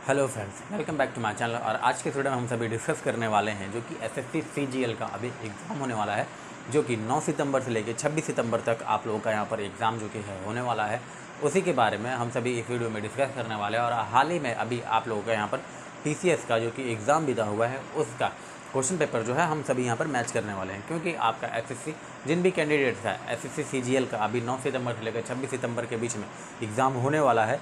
Hello friends, welcome back to my channel. और आज के वीडियो में हम सभी डिस्कस करने वाले हैं जो कि एसएससी सीजीएल का अभी एग्ज़ाम होने वाला है, जो कि 9 सितंबर से लेकर 26 सितंबर तक आप लोगों का यहाँ पर एग्ज़ाम जो कि है होने वाला है। उसी के बारे में हम सभी इस वीडियो में डिस्कस करने वाले हैं। और हाल ही में अभी आप लोगों का यहाँ पर टीसीएस का जो कि एग्ज़ाम विदा हुआ है उसका क्वेश्चन पेपर जो है हम सभी यहाँ पर मैच करने वाले हैं, क्योंकि आपका एसएससी जिन भी कैंडिडेट्स है एसएससी सीजीएल का अभी 9 सितंबर से लेकर 26 सितंबर के बीच में एग्ज़ाम होने वाला है,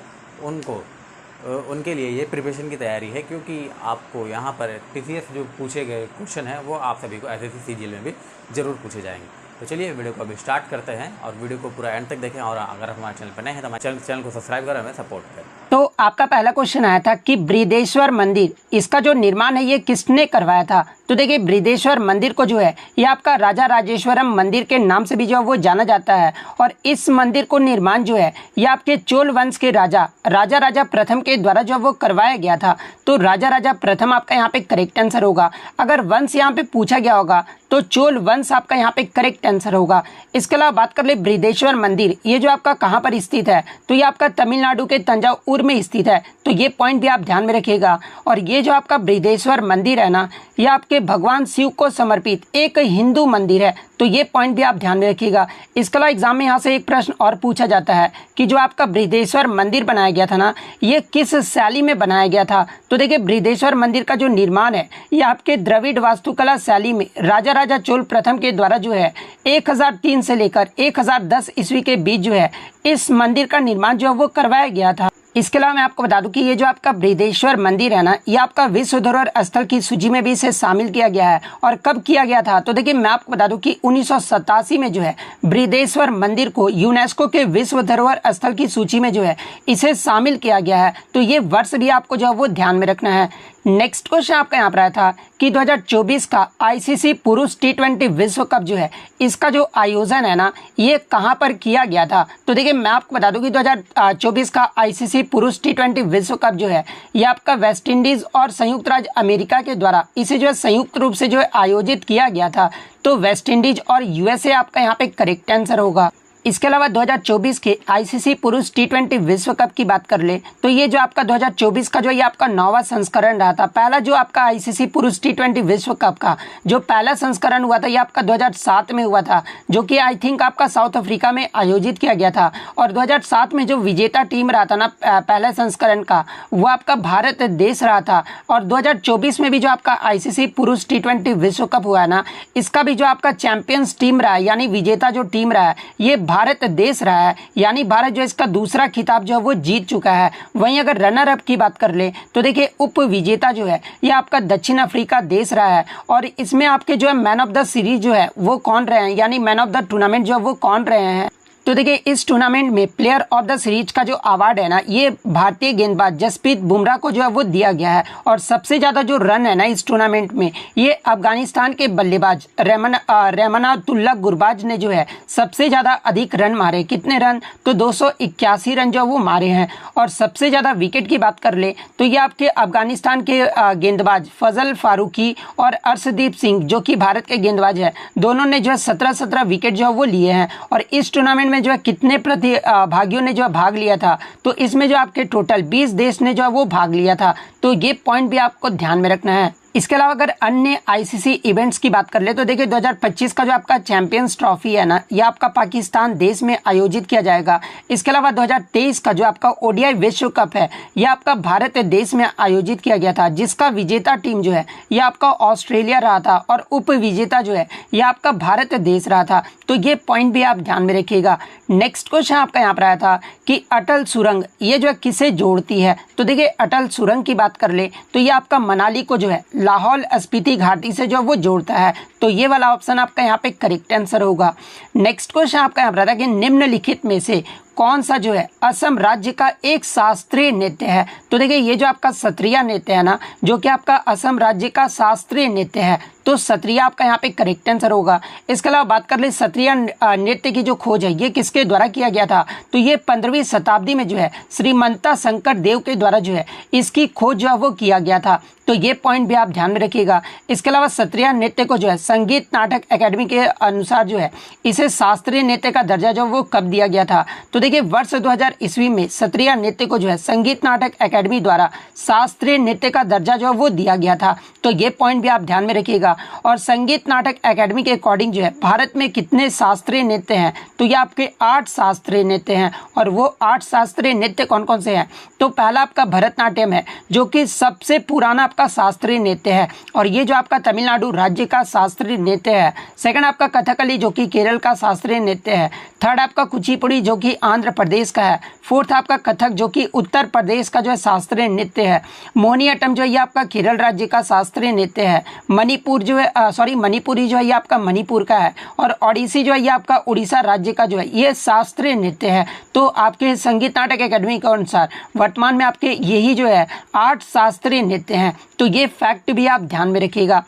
उनके लिए ये प्रिपरेशन की तैयारी है, क्योंकि आपको यहाँ पर टीसीएस जो पूछे गए क्वेश्चन हैं वो आप सभी को एसएससी सीजीएल में भी ज़रूर पूछे जाएंगे। तो चलिए वीडियो को अभी स्टार्ट करते हैं और वीडियो को पूरा एंड तक देखें। और अगर हमारे चैनल पर नए हैं तो हमारे चैनल को सब्सक्राइब करें, हमें सपोर्ट करें। तो आपका पहला क्वेश्चन आया था कि बृहदेश्वर मंदिर, इसका जो निर्माण है ये किसने करवाया था। तो देखिए बृहदेश्वर मंदिर को जो है ये आपका राजा राजेश्वरम मंदिर के नाम से भी जो है वो जाना जाता है। और इस मंदिर को निर्माण जो है ये आपके चोल वंश के राजा प्रथम के द्वारा जो वो करवाया गया था। तो राजा प्रथम आपका यहाँ पे करेक्ट आंसर होगा। अगर वंश यहाँ पे पूछा गया होगा तो चोल वंश आपका यहाँ पे करेक्ट आंसर होगा। इसके अलावा बात कर ले बृहदेश्वर मंदिर, ये जो आपका कहाँ पर स्थित है, तो ये आपका तमिलनाडु के तंजावुर में स्थित है। तो ये पॉइंट भी आप ध्यान में रखिएगा। और ये जो आपका बृहदेश्वर मंदिर है ना, ये आपके भगवान शिव को समर्पित एक हिंदू मंदिर है। तो ये पॉइंट भी आप ध्यान में रखिएगा। इसके अलावा एग्जाम में यहाँ से एक प्रश्न और पूछा जाता है कि जो आपका बृहदेश्वर मंदिर बनाया गया था ना, ये किस शैली में बनाया गया था। तो देखिए बृहदेश्वर मंदिर का जो निर्माण है ये आपके द्रविड़ वास्तुकला शैली में राजा चोल प्रथम के द्वारा जो है 1003 से लेकर 1010 ईस्वी के बीच जो है इस मंदिर का निर्माण जो है वो करवाया गया था। इसके अलावा मैं आपको बता दूं कि ये जो आपका बृहदेश्वर मंदिर है ना, ये आपका विश्व धरोहर स्थल की सूची में भी इसे शामिल किया गया है। और कब किया गया था, तो देखिए मैं आपको बता दूं कि 1987 में जो है बृहदेश्वर मंदिर को यूनेस्को के विश्व धरोहर स्थल की सूची में जो है इसे शामिल किया गया है। तो ये वर्ष भी आपको जो है वो ध्यान में रखना है। नेक्स्ट क्वेश्चन आपका यहाँ पर आया था कि 2024 का आईसीसी पुरुष टी20 विश्व कप जो है इसका जो आयोजन है ना, ये कहाँ पर किया गया था। तो देखिए मैं आपको बता दूं कि 2024 का आईसीसी पुरुष टी20 विश्व कप जो है ये आपका वेस्ट इंडीज और संयुक्त राज्य अमेरिका के द्वारा इसे जो है संयुक्त रूप से जो है आयोजित किया गया था। तो वेस्ट इंडीज और यूएसए आपका यहाँ पे करेक्ट आंसर होगा। इसके अलावा 2024 के आईसीसी पुरुष टी20 विश्व कप की बात कर ले तो ये जो आपका 2024 का जो ये आपका 9वां संस्करण रहा था। पहला जो आपका आईसीसी पुरुष टी20 विश्व कप का जो पहला संस्करण हुआ था ये आपका 2007 में हुआ था, जो कि आई थिंक आपका साउथ अफ्रीका में आयोजित किया गया था। और 2007 में जो विजेता टीम रहा था ना पहले संस्करण का, वो आपका भारत देश रहा था। और 2024 में भी जो आपका आईसीसी पुरुष टी20 विश्व कप हुआ है ना, इसका भी जो आपका चैंपियंस टीम रहा है यानी विजेता जो टीम रहा है ये भारत देश रहा है, यानी भारत जो इसका दूसरा खिताब जो है वो जीत चुका है। वहीं अगर रनर अप की बात कर ले तो देखिए उप विजेता जो है ये आपका दक्षिण अफ्रीका देश रहा है। और इसमें आपके जो है मैन ऑफ द सीरीज जो है वो कौन रहे हैं, यानी मैन ऑफ द टूर्नामेंट जो है वो कौन रहे हैं। तो देखिए इस टूर्नामेंट में प्लेयर ऑफ द सीरीज का जो अवार्ड है ना, ये भारतीय गेंदबाज जसप्रीत बुमराह को जो है वो दिया गया है। और सबसे ज़्यादा जो रन है ना इस टूर्नामेंट में ये अफगानिस्तान के बल्लेबाज रहमानुल्लाह गुरबाज ने जो है सबसे ज़्यादा अधिक रन मारे। कितने रन, तो 281 रन जो वो मारे हैं। और सबसे ज़्यादा विकेट की बात कर ले तो ये आपके अफगानिस्तान के गेंदबाज फजल फारूकी और अर्शदीप सिंह जो कि भारत के गेंदबाज है, दोनों ने जो है 17 विकेट जो है वो लिए हैं। और इस टूर्नामेंट में जो है कितने प्रतिभागियों ने जो है भाग लिया था, तो इसमें जो आपके टोटल 20 देश ने जो है वो भाग लिया था। तो ये पॉइंट भी आपको ध्यान में रखना है। इसके अलावा अगर अन्य आईसीसी इवेंट्स की बात कर ले तो देखिए 2025 का जो आपका चैंपियंस ट्रॉफी है ना, यह आपका पाकिस्तान देश में आयोजित किया जाएगा। इसके अलावा 2023 का जो आपका ओडीआई विश्व कप है यह आपका भारत देश में आयोजित किया गया था, जिसका विजेता टीम जो है यह आपका ऑस्ट्रेलिया रहा था और उप विजेता जो है यह आपका भारत देश रहा था। तो ये पॉइंट भी आप ध्यान में रखिएगा। नेक्स्ट क्वेश्चन आपका यहाँ पर आया था कि अटल सुरंग ये जो है किसे जोड़ती है। तो देखिए अटल सुरंग की बात कर ले तो ये आपका मनाली को जो है लाहौल स्पीति घाटी से जो वो जोड़ता है। तो ये वाला ऑप्शन आपका यहाँ पे करेक्ट आंसर होगा। नेक्स्ट क्वेश्चन आपका यहाँ पर था कि निम्नलिखित में से कौन सा जो है असम राज्य का एक शास्त्रीय नृत्य है। तो देखिए ये जो आपका सत्रिया नृत्य है ना, जो कि आपका असम राज्य का शास्त्रीय नृत्य है, तो सत्रिया आपका यहाँ पे करेक्ट आंसर होगा। इसके अलावा बात कर ले सत्रिया नृत्य की जो खोज है ये किसके द्वारा किया गया था, तो ये 15वीं शताब्दी में जो है श्रीमंता शंकर देव के द्वारा जो है इसकी खोज जो है वो किया गया था। तो ये पॉइंट भी आप ध्यान में रखिएगा। इसके अलावा सत्रिया नृत्य को जो है संगीत नाटक अकेडमी के अनुसार जो है इसे शास्त्रीय नृत्य का दर्जा जो वो कब दिया गया था। तो देखिए वर्ष 2000 ईस्वी में सत्रिया नृत्य को जो है संगीत नाटक अकेडमी द्वारा शास्त्रीय नृत्य का दर्जा जो है वो दिया गया था। तो ये पॉइंट भी आप ध्यान में रखिएगा। और संगीत नाटक अकेडमी के अकॉर्डिंग जो है भारत में कितने शास्त्रीय नृत्य हैं, तो ये आपके 8 शास्त्रीय नृत्य हैं। और वो 8 शास्त्रीय नृत्य कौन कौन से हैं, तो पहला आपका भरतनाट्यम है जो कि सबसे पुराना आपका शास्त्रीय नृत्य है और ये जो आपका तमिलनाडु राज्य का शास्त्रीय नृत्य है। सेकंड आपका कथकली जो कि केरल का शास्त्रीय नृत्य है। थर्ड आपका कुचिपुड़ी जो कि आंध्र प्रदेश का है। फोर्थ आपका कथक जो कि उत्तर प्रदेश का जो है शास्त्रीय नृत्य है। मोहिनीअट्टम जो है ये आपका केरल राज्य का शास्त्रीय नृत्य है। मणिपुर जो है मणिपुरी जो है ये आपका मणिपुर का है। और ओडिसी जो है ये आपका उड़ीसा राज्य का जो है ये शास्त्रीय नृत्य है। तो आपके संगीत नाटक अकेडमी के अनुसार वर्तमान में आपके यही जो है 8 शास्त्रीय नृत्य हैं। तो ये फैक्ट भी आप ध्यान में रखिएगा।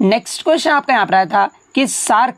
नेक्स्ट क्वेश्चन आपका यहाँ पर आया था कि सार्क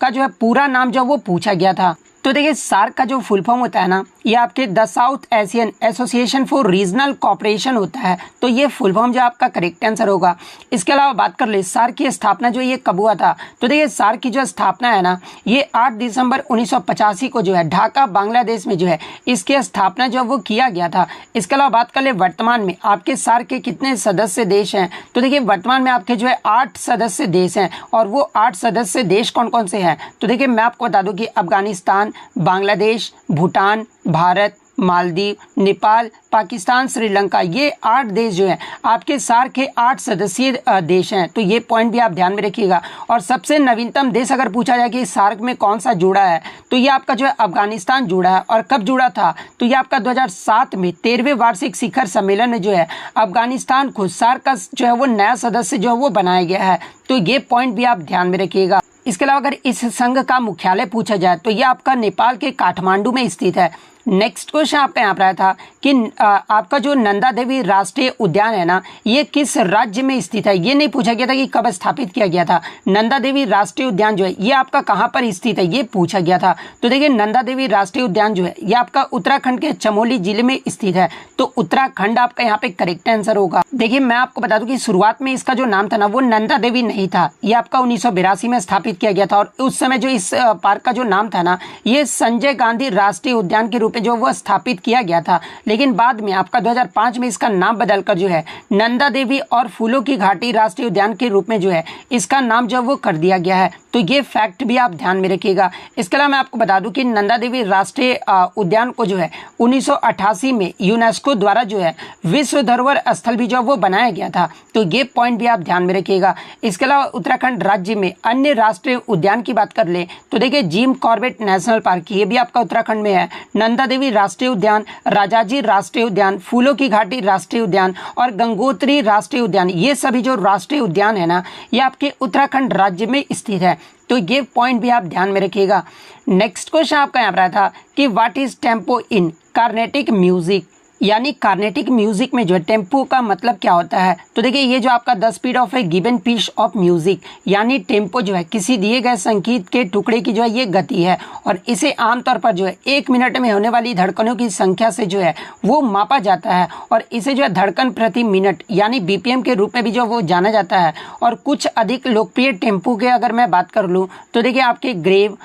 का जो है पूरा नाम जो वो पूछा गया था। तो देखिए सार्क का जो फुल फॉर्म होता है ना, ये आपके the south Asian association for regional cooperation होता है। तो ये फुल फॉर्म जो आपका करेक्ट आंसर होगा। इसके अलावा बात कर ले सार्क की स्थापना जो ये कब हुआ था, तो देखिए सार्क की जो स्थापना है ना, ये 8 दिसंबर 1985 को जो है ढाका बांग्लादेश में जो है इसकी स्थापना जो वो किया गया था। इसके अलावा बात कर ले वर्तमान में आपके सार्क के कितने सदस्य देश हैं, तो देखिए वर्तमान में आपके जो है 8 सदस्य देश हैं। और वो 8 सदस्य देश कौन कौन से हैं, तो देखिए मैं आपको बता दूं कि अफगानिस्तान, बांग्लादेश, भूटान, भारत, मालदीव, नेपाल, पाकिस्तान, श्रीलंका, ये 8 देश जो हैं आपके सार्क के 8 सदस्यीय देश हैं। तो ये पॉइंट भी आप ध्यान में रखिएगा। और सबसे नवीनतम देश अगर पूछा जाए कि सार्क में कौन सा जुड़ा है, तो ये आपका जो है अफगानिस्तान जुड़ा है। और कब जुड़ा था, तो ये आपका 2007 में 13वें वार्षिक शिखर सम्मेलन में जो है अफगानिस्तान को सार्क का जो है वो नया सदस्य जो है वो बनाया गया है। तो ये पॉइंट भी आप ध्यान में रखिएगा। इसके अलावा अगर इस संघ का मुख्यालय पूछा जाए तो ये आपका नेपाल के काठमांडू में स्थित है। नेक्स्ट क्वेश्चन आपका यहाँ पर आया था कि आपका जो नंदा देवी राष्ट्रीय उद्यान है ना, ये किस राज्य में स्थित है। ये नहीं पूछा गया था कि कब स्थापित किया गया था। नंदा देवी राष्ट्रीय उद्यान जो है ये आपका कहाँ पर स्थित है, ये पूछा गया था। तो देखिए नंदा देवी राष्ट्रीय उद्यान जो है ये आपका उत्तराखंड के चमोली जिले में स्थित है। तो उत्तराखंड आपका यहाँ पे करेक्ट आंसर होगा। देखिए मैं आपको बता दूं कि शुरुआत में इसका जो नाम था ना वो नंदा देवी नहीं था, ये आपका 1982 में स्थापित किया गया था। और उस समय जो इस पार्क का जो नाम था ना, ये संजय गांधी राष्ट्रीय उद्यान के रूप में जो वो स्थापित किया गया था। लेकिन बाद में आपका 2005 में इसका नाम बदलकर जो है नंदा देवी और फूलों की घाटी राष्ट्रीय उद्यान के रूप में जो है इसका नाम जो वो कर दिया गया है। तो ये फैक्ट भी आप ध्यान में रखिएगा। इसके अलावा मैं आपको बता दूं कि नंदा देवी राष्ट्रीय उद्यान को जो है 1988 में यूनेस्को द्वारा जो है विश्व धरोहर स्थल भी जो वो बनाया गया था। तो ये पॉइंट भी आप ध्यान में रखिएगा। इसके अलावा उत्तराखंड राज्य में अन्य राष्ट्रीय उद्यान की बात कर ले तो देखिए जिम कॉर्बेट नेशनल पार्क, ये भी आपका उत्तराखंड में है। नंदा देवी राष्ट्रीय उद्यान, राजाजी राष्ट्रीय उद्यान, फूलों की घाटी राष्ट्रीय उद्यान और गंगोत्री राष्ट्रीय उद्यान, ये सभी जो राष्ट्रीय उद्यान है ना, ये आपके उत्तराखंड राज्य में स्थित है। तो ये पॉइंट भी आप ध्यान में रखिएगा। नेक्स्ट क्वेश्चन आपका यहाँ पर आया था कि what is tempo in Carnatic music, यानी कार्नेटिक म्यूजिक में जो है टेम्पो का मतलब क्या होता है। तो देखिए ये जो आपका the speed of a given piece of music, यानी टेम्पो जो है किसी दिए गए संगीत के टुकड़े की जो है ये गति है। और इसे आमतौर पर जो है 1 मिनट में होने वाली धड़कनों की संख्या से जो है वो मापा जाता है। और इसे जो है धड़कन प्रति मिनट यानी BPM के रूप में भी जो वो जाना जाता है। और कुछ अधिक लोकप्रिय टेम्पो के अगर मैं बात कर लूँ तो देखिए आपके ग्रेव,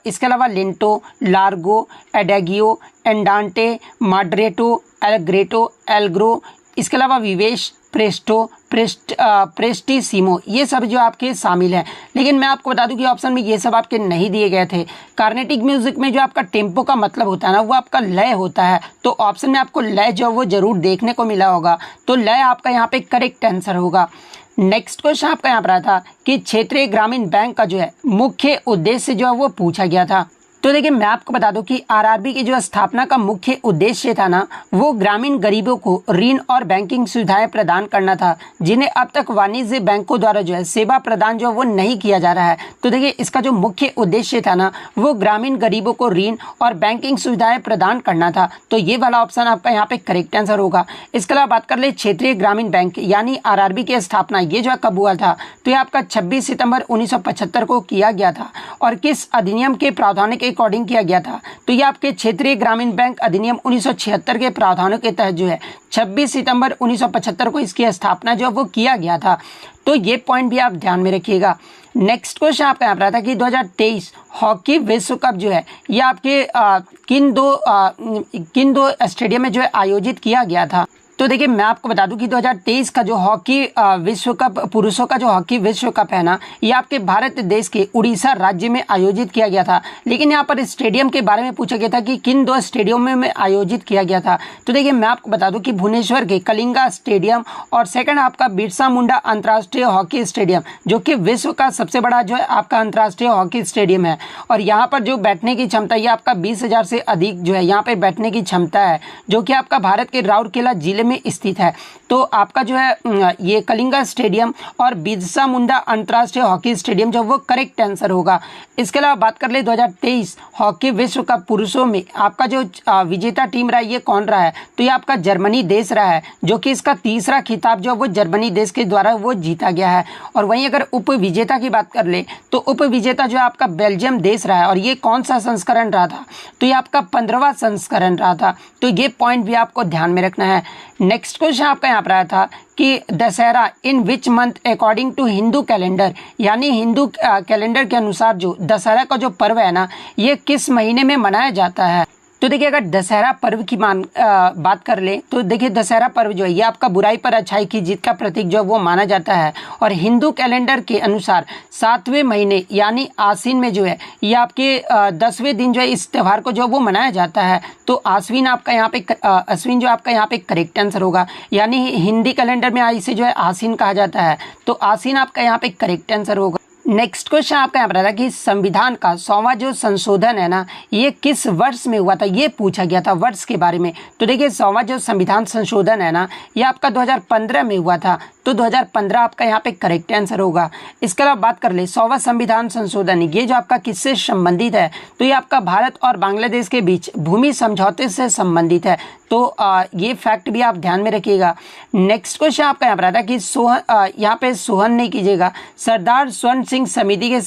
इसके अलावा लेंटो, लार्गो, एडेगियो, एंडांटे, मॉडरेटो, एलग्रेटो, एलग्रो, इसके अलावा विवेश, प्रेस्टो, प्रेस्टिसिमो, ये सब जो आपके शामिल हैं। लेकिन मैं आपको बता दूं कि ऑप्शन में ये सब आपके नहीं दिए गए थे। कार्नेटिक म्यूजिक में जो आपका टेम्पो का मतलब होता है ना वो आपका लय होता है। तो ऑप्शन में आपको लय जो वो जरूर देखने को मिला होगा। तो लय आपका यहाँ पे करेक्ट आंसर होगा। नेक्स्ट क्वेश्चन आपका यहाँ पर आया था कि क्षेत्रीय ग्रामीण बैंक का जो है मुख्य उद्देश्य जो है वो पूछा गया था। तो देखिए मैं आपको बता दूं कि आरआरबी की जो स्थापना का मुख्य उद्देश्य था ना वो ग्रामीण गरीबों को ऋण और बैंकिंग सुविधाएं प्रदान करना था, जिन्हें अब तक वाणिज्य बैंकों द्वारा जो है सेवा प्रदान जो वो नहीं किया जा रहा है। तो देखिए इसका जो मुख्य उद्देश्य था ना वो ग्रामीण गरीबों को ऋण और बैंकिंग सुविधाएं प्रदान करना था। तो ये वाला ऑप्शन आपका यहाँ पे करेक्ट आंसर होगा। इसके अलावा बात कर ले क्षेत्रीय ग्रामीण बैंक यानी आरआरबी की स्थापना ये जो है कब हुआ था, तो ये आपका 26 सितंबर 1975 को किया गया था। और किस अधिनियम के प्रावधानों के अकॉर्डिंग किया गया था, तो ये आपके क्षेत्रीय ग्रामीण बैंक अधिनियम 1976 के प्रावधानों के तहत जो है 26 सितंबर 1975 को इसकी स्थापना जो वो किया गया था। तो ये पॉइंट भी आप ध्यान में रखिएगा। नेक्स्ट क्वेश्चन आपका यहाँ पर आता है कि 2023 हॉकी विश्व कप जो है ये आपके किन दो स्टेडियम में जो है आयोजित किया गया था। तो देखिए मैं आपको बता दूं कि 2023 का जो हॉकी विश्व कप पुरुषों का जो हॉकी विश्व कप है ना, ये आपके भारत देश के उड़ीसा राज्य में आयोजित किया गया था। लेकिन यहाँ पर स्टेडियम के बारे में पूछा गया था कि किन दो स्टेडियमों में आयोजित किया गया था। तो देखिए मैं आपको बता दूं कि भुवनेश्वर के कलिंगा स्टेडियम और सेकंड आपका बिरसा मुंडा अंतर्राष्ट्रीय हॉकी स्टेडियम, जो कि विश्व का सबसे बड़ा जो है आपका अंतर्राष्ट्रीय हॉकी स्टेडियम है। और यहाँ पर जो बैठने की क्षमता ये आपका 20,000 से अधिक जो है यहाँ पे बैठने की क्षमता है, जो कि आपका भारत के राउरकेला जिले में स्थित है। तो आपका जो है ये कलिंगा स्टेडियम और बिरसा मुंडा अंतर्राष्ट्रीय हॉकी स्टेडियम जो वो करेक्ट आंसर होगा। इसके अलावा बात कर ले 2023 हॉकी विश्व कप पुरुषों में आपका जो विजेता टीम रहा है ये कौन रहा है। तो ये आपका जर्मनी देश रहा है, जो कि इसका तीसरा खिताब जो वो जर्मनी देश के द्वारा वो जीता गया है। और वहीं अगर उप विजेता की बात कर ले तो उप विजेता जो है आपका बेल्जियम देश रहा है। और ये कौन सा संस्करण रहा था, तो ये आपका 15वां संस्करण रहा था। तो ये पॉइंट भी आपको ध्यान में रखना है। नेक्स्ट क्वेश्चन आपका यहाँ पर आया था कि Dussehra in which month according to Hindu calendar, यानी हिंदू कैलेंडर के अनुसार जो दशहरा का जो पर्व है ना ये किस महीने में मनाया जाता है। तो देखिए अगर दशहरा पर्व की बात कर ले तो देखिए दशहरा पर्व जो है ये आपका बुराई पर अच्छाई की जीत का प्रतीक जो है वो माना जाता है। और हिंदू कैलेंडर के अनुसार 7वें महीने यानी आश्विन में जो है ये आपके 10वें दिन जो है इस त्यौहार को जो है वो मनाया जाता है। तो आश्विन आपका यहाँ पे अश्विन जो आपका यहाँ पे करेक्ट आंसर होगा, यानी हिंदी कैलेंडर में इसे जो है आश्विन कहा जाता है। तो आश्विन आपका यहाँ पे करेक्ट आंसर होगा। नेक्स्ट क्वेश्चन आपका यहाँ पर आता है कि संविधान का 100वां जो संशोधन है ना ये किस वर्ष में हुआ था, ये पूछा गया था वर्ष के बारे में। तो देखिए 100वां जो संविधान संशोधन है ना ये आपका 2015 में हुआ था। तो 2015 आपका यहाँ पे करेक्ट आंसर होगा। इसके अलावा बात कर ले 100वां संविधान संशोधन ये जो आपका किससे संबंधित है, तो ये आपका भारत और बांग्लादेश के बीच भूमि समझौते से संबंधित है। तो ये फैक्ट भी आप ध्यान में रखिएगा। नेक्स्ट क्वेश्चन आपका यहाँ पर आता है कि यहाँ पे सोहन नहीं कीजिएगा, सरदार स्वर्ण सिंह समिति के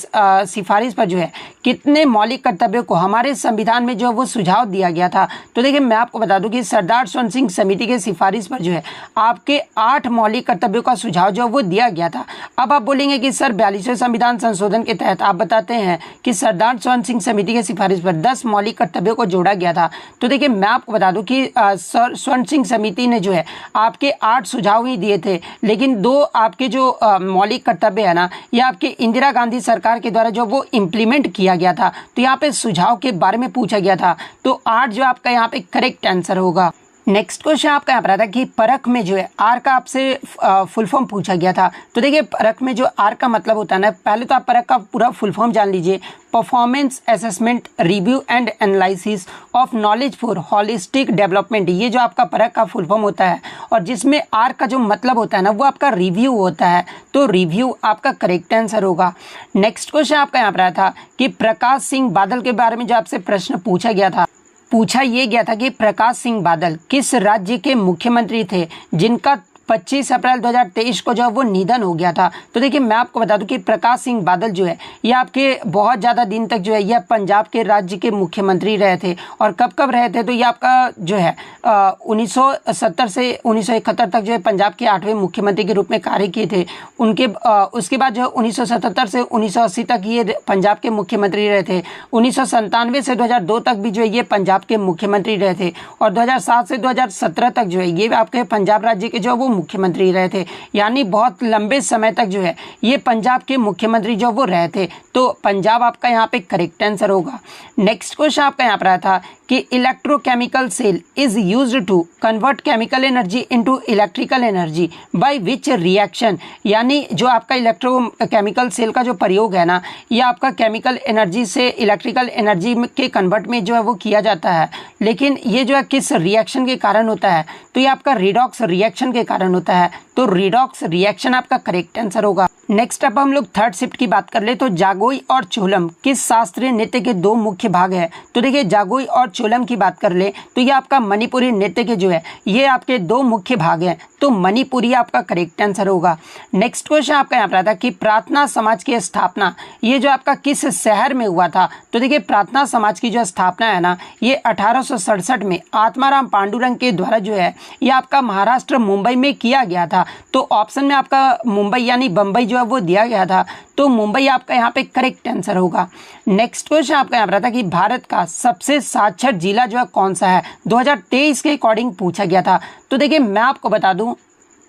सिफारिश पर जो है कितने मौलिक कर्तव्यों को हमारे संविधान में जो वो सुझाव दिया गया था। तो देखिए मैं आपको बता दूं कि सरदार स्वर्ण सिंह समिति के सिफारिश पर जो है आपके 8 मौलिक कर्तव्यों का सुझाव जो वो दिया गया था। अब आप बोलेंगे कि सर 42वें संविधान संशोधन के तहत आप बताते हैं कि सरदार स्वर्ण सिंह समिति के सिफारिश पर 10 मौलिक कर्तव्यों को जोड़ा गया था। तो देखिए मैं आपको बता दूं कि स्वर्ण सिंह समिति ने जो है आपके 8 सुझाव ही दिए थे, लेकिन 2 आपके जो मौलिक कर्तव्य है ना ये आपके इंदिरा गांधी सरकार के द्वारा जो वो इम्प्लीमेंट किया गया था। तो यहाँ पे सुझाव के बारे में पूछा गया था। तो 8 जो आपका यहाँ पे करेक्ट आंसर होगा। नेक्स्ट क्वेश्चन आपका यहाँ पर आता है कि परख में जो है आर का आपसे फुल फॉर्म पूछा गया था। तो देखिए परख में जो आर का मतलब होता है ना, पहले तो आप परख का पूरा फुल फॉर्म जान लीजिए। Performance assessment review and analysis of knowledge for holistic development, ये जो आपका परख का फुल फॉर्म होता है। और जिसमें आर का जो मतलब होता है ना वो आपका रिव्यू होता है। तो रिव्यू आपका करेक्ट आंसर होगा। नेक्स्ट क्वेश्चन आपका यहाँ पर आया था कि प्रकाश सिंह बादल के बारे में जो आपसे प्रश्न पूछा गया था कि प्रकाश सिंह बादल किस राज्य के मुख्यमंत्री थे जिनका 25 अप्रैल 2023 को जो वो निधन हो गया था। तो देखिए मैं आपको बता दूं कि प्रकाश सिंह बादल जो है ये आपके बहुत ज़्यादा दिन तक जो है यह पंजाब के राज्य के मुख्यमंत्री रहे थे। और कब रहे थे, तो ये आपका जो है 1970 से 1971 तक जो है पंजाब के 8वें मुख्यमंत्री के रूप में कार्य किए थे। उसके बाद जो है 1977 से 1980 तक ये पंजाब के मुख्यमंत्री रहे थे। 1997 से 2002 तक भी जो है ये पंजाब के मुख्यमंत्री रहे थे। और 2007 से 2017 तक जो है ये आपके पंजाब राज्य के जो वो मुख्यमंत्री रहे थे। यानी बहुत लंबे समय तक जो है ये पंजाब के मुख्यमंत्री जो वो रहे थे। तो पंजाब आपका यहाँ पे करेक्ट आंसर होगा। नेक्स्ट क्वेश्चन आपका यहाँ पर आया था कि electrochemical cell is used to convert chemical energy into electrical energy by which reaction, यानी जो आपका इलेक्ट्रोकेमिकल सेल का जो प्रयोग है ना ये आपका केमिकल एनर्जी से इलेक्ट्रिकल एनर्जी के कन्वर्ट में जो है वो किया जाता है। लेकिन ये जो है किस रिएक्शन के कारण होता है, तो ये आपका रिडॉक्स रिएक्शन के कारण होता है। तो रिडॉक्स रिएक्शन आपका करेक्ट आंसर होगा। नेक्स्ट अब हम लोग थर्ड शिफ्ट की बात कर ले तो जागोई और चोलम किस शास्त्रीय नृत्य के 2 मुख्य भाग है। तो देखिए जागोई और चोलम की बात कर ले तो ये आपका मणिपुरी नृत्य के जो है ये आपके 2 मुख्य भाग हैं। तो मणिपुरी आपका करेक्ट आंसर होगा। नेक्स्ट क्वेश्चन आपका यहाँ पर आता है कि प्रार्थना समाज की स्थापना ये जो आपका किस शहर में हुआ था। तो देखिए प्रार्थना समाज की जो स्थापना है ना ये 1867 में आत्माराम पांडुरंग के द्वारा जो है ये आपका महाराष्ट्र मुंबई में किया गया था। तो ऑप्शन में आपका मुंबई यानी बम्बई जो है वो दिया गया था, तो मुंबई आपका यहाँ पे करेक्ट आंसर होगा। नेक्स्ट क्वेश्चन आपका यहाँ पर था कि भारत का सबसे साक्षर जिला जो है कौन सा है, 2023 के अकॉर्डिंग पूछा गया था। तो देखिए मैं आपको बता दूं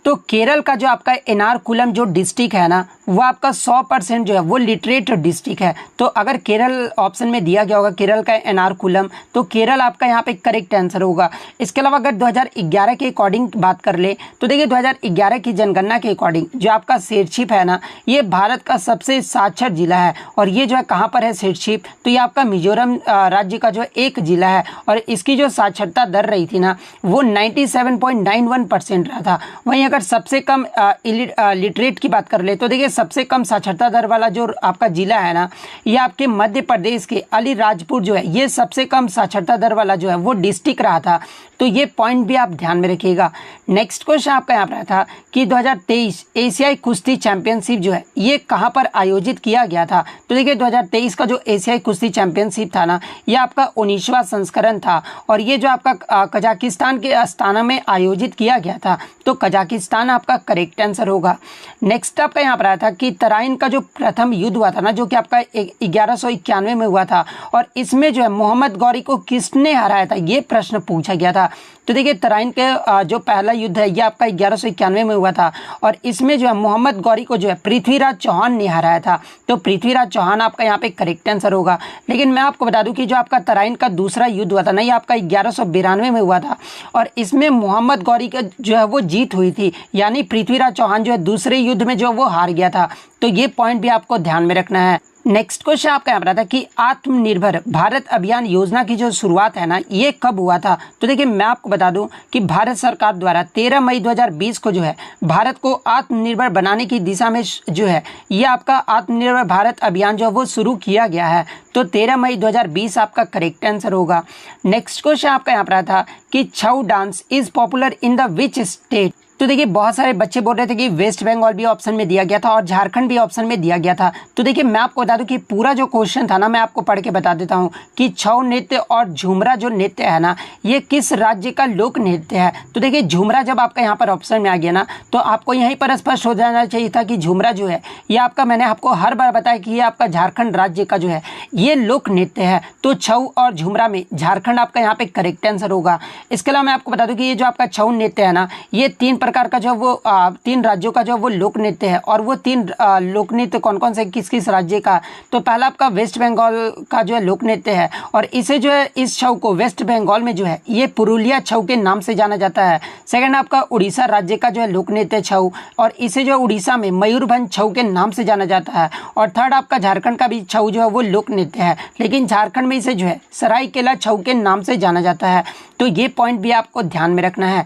तो केरल का जो आपका एर्नाकुलम जो डिस्ट्रिक्ट है ना वो आपका 100% जो है वो लिटरेट डिस्ट्रिक्ट है। तो अगर केरल ऑप्शन में दिया गया होगा केरल का एर्नाकुलम, तो केरल आपका यहाँ पे करेक्ट आंसर होगा। इसके अलावा अगर 2011 के अकॉर्डिंग बात कर ले तो देखिए 2011 की जनगणना के अकॉर्डिंग जो आपका शेरशिप है ना ये भारत का सबसे साक्षर जिला है। और ये जो है कहाँ पर है शेरशिप, तो ये आपका मिजोरम राज्य का जो एक जिला है और इसकी जो साक्षरता दर रही थी ना वो 97.91% रहा था। वहीं अगर सबसे कम लिटरेट की बात कर ले तो देखिए सबसे कम साक्षरता दर वाला जो आपका जिला है ना ये आपके मध्य प्रदेश के अलीराजपुर जो है ये सबसे कम साक्षरता दर वाला जो है वो डिस्ट्रिक्ट रहा था। तो ये पॉइंट भी आप ध्यान में रखिएगा। नेक्स्ट क्वेश्चन आपका यहाँ पर था कि 2023 एशियाई कुश्ती चैंपियनशिप जो है ये कहाँ पर आयोजित किया गया था। तो देखिए 2023 का जो एशियाई कुश्ती चैंपियनशिप था ना ये आपका 19वां संस्करण था और ये जो आपका कजाकिस्तान के अस्ताना में आयोजित किया गया था। तो कजाकिस्तान आपका करेक्ट आंसर होगा। नेक्स्ट आपका यहाँ पर आया था कि तराइन का जो प्रथम युद्ध हुआ था ना जो कि आपका 1191 में हुआ था और इसमें जो है मोहम्मद गौरी को किसने हराया था, ये प्रश्न पूछा गया था। तो देखिए तराइन के जो पहला युद्ध है ये आपका 1191 में हुआ था और इसमें जो है मोहम्मद गौरी को जो है पृथ्वीराज चौहान ने हराया था। तो पृथ्वीराज चौहान आपका यहाँ पे करेक्ट आंसर होगा। लेकिन मैं आपको बता दूं कि जो आपका तराइन का दूसरा युद्ध हुआ था ना ये आपका 1192 में हुआ था और इसमें मोहम्मद गौरी का जो है वो जीत हुई थी, यानी पृथ्वीराज चौहान जो है दूसरे युद्ध में जो वो हार गया था। तो ये पॉइंट भी आपको ध्यान में रखना है। नेक्स्ट क्वेश्चन आपका यहाँ पर था कि आत्मनिर्भर भारत अभियान योजना की जो शुरुआत है ना ये कब हुआ था। तो देखिए मैं आपको बता दूं कि भारत सरकार द्वारा 13 मई 2020 को जो है भारत को आत्मनिर्भर बनाने की दिशा में जो है ये आपका आत्मनिर्भर भारत अभियान जो है वो शुरू किया गया है। तो 13 मई 2020 आपका करेक्ट आंसर होगा। नेक्स्ट क्वेश्चन आपका यहाँ पर था कि Chhau dance is popular in the which state. तो देखिए बहुत सारे बच्चे बोल रहे थे कि वेस्ट बंगाल भी ऑप्शन में दिया गया था और झारखंड भी ऑप्शन में दिया गया था। तो देखिए मैं आपको बता दूं कि पूरा जो क्वेश्चन था ना मैं आपको पढ़ के बता देता हूं कि छऊ नृत्य और झुमरा जो नृत्य है ना ये किस राज्य का लोक नृत्य है। तो देखिए झुमरा जब आपका यहाँ पर ऑप्शन में आ गया ना तो आपको यहीं पर स्पष्ट हो जाना चाहिए था कि झुमरा जो है ये आपका, मैंने आपको हर बार बताया कि ये आपका झारखंड राज्य का जो है ये लोक नृत्य है। तो छऊ और झुमरा में झारखंड आपका यहाँ पे करेक्ट आंसर होगा। इसके अलावा मैं आपको बता दूं कि ये जो आपका छऊ नृत्य है ना ये 3 प्रकार का जो वो 3 राज्यों का जो वो लोक नृत्य है और वो 3 लोक नृत्य कौन कौन से किस किस राज्य का। तो पहला आपका वेस्ट बंगाल का जो है लोक नृत्य है और इसे जो है इस छऊ को वेस्ट बंगाल में जो है ये पुरुलिया छऊ के नाम से जाना जाता है। सेकंड आपका उड़ीसा राज्य का जो है लोक नृत्य छऊ और इसे जो उड़ीसा में मयूरभंज छऊ के नाम से जाना जाता है। और थर्ड आपका झारखंड का भी छऊ जो है वो लोक नृत्य है, लेकिन झारखंड में इसे जो है सरायकेला छऊ के नाम से जाना जाता है। तो ये पॉइंट भी आपको ध्यान में रखना है।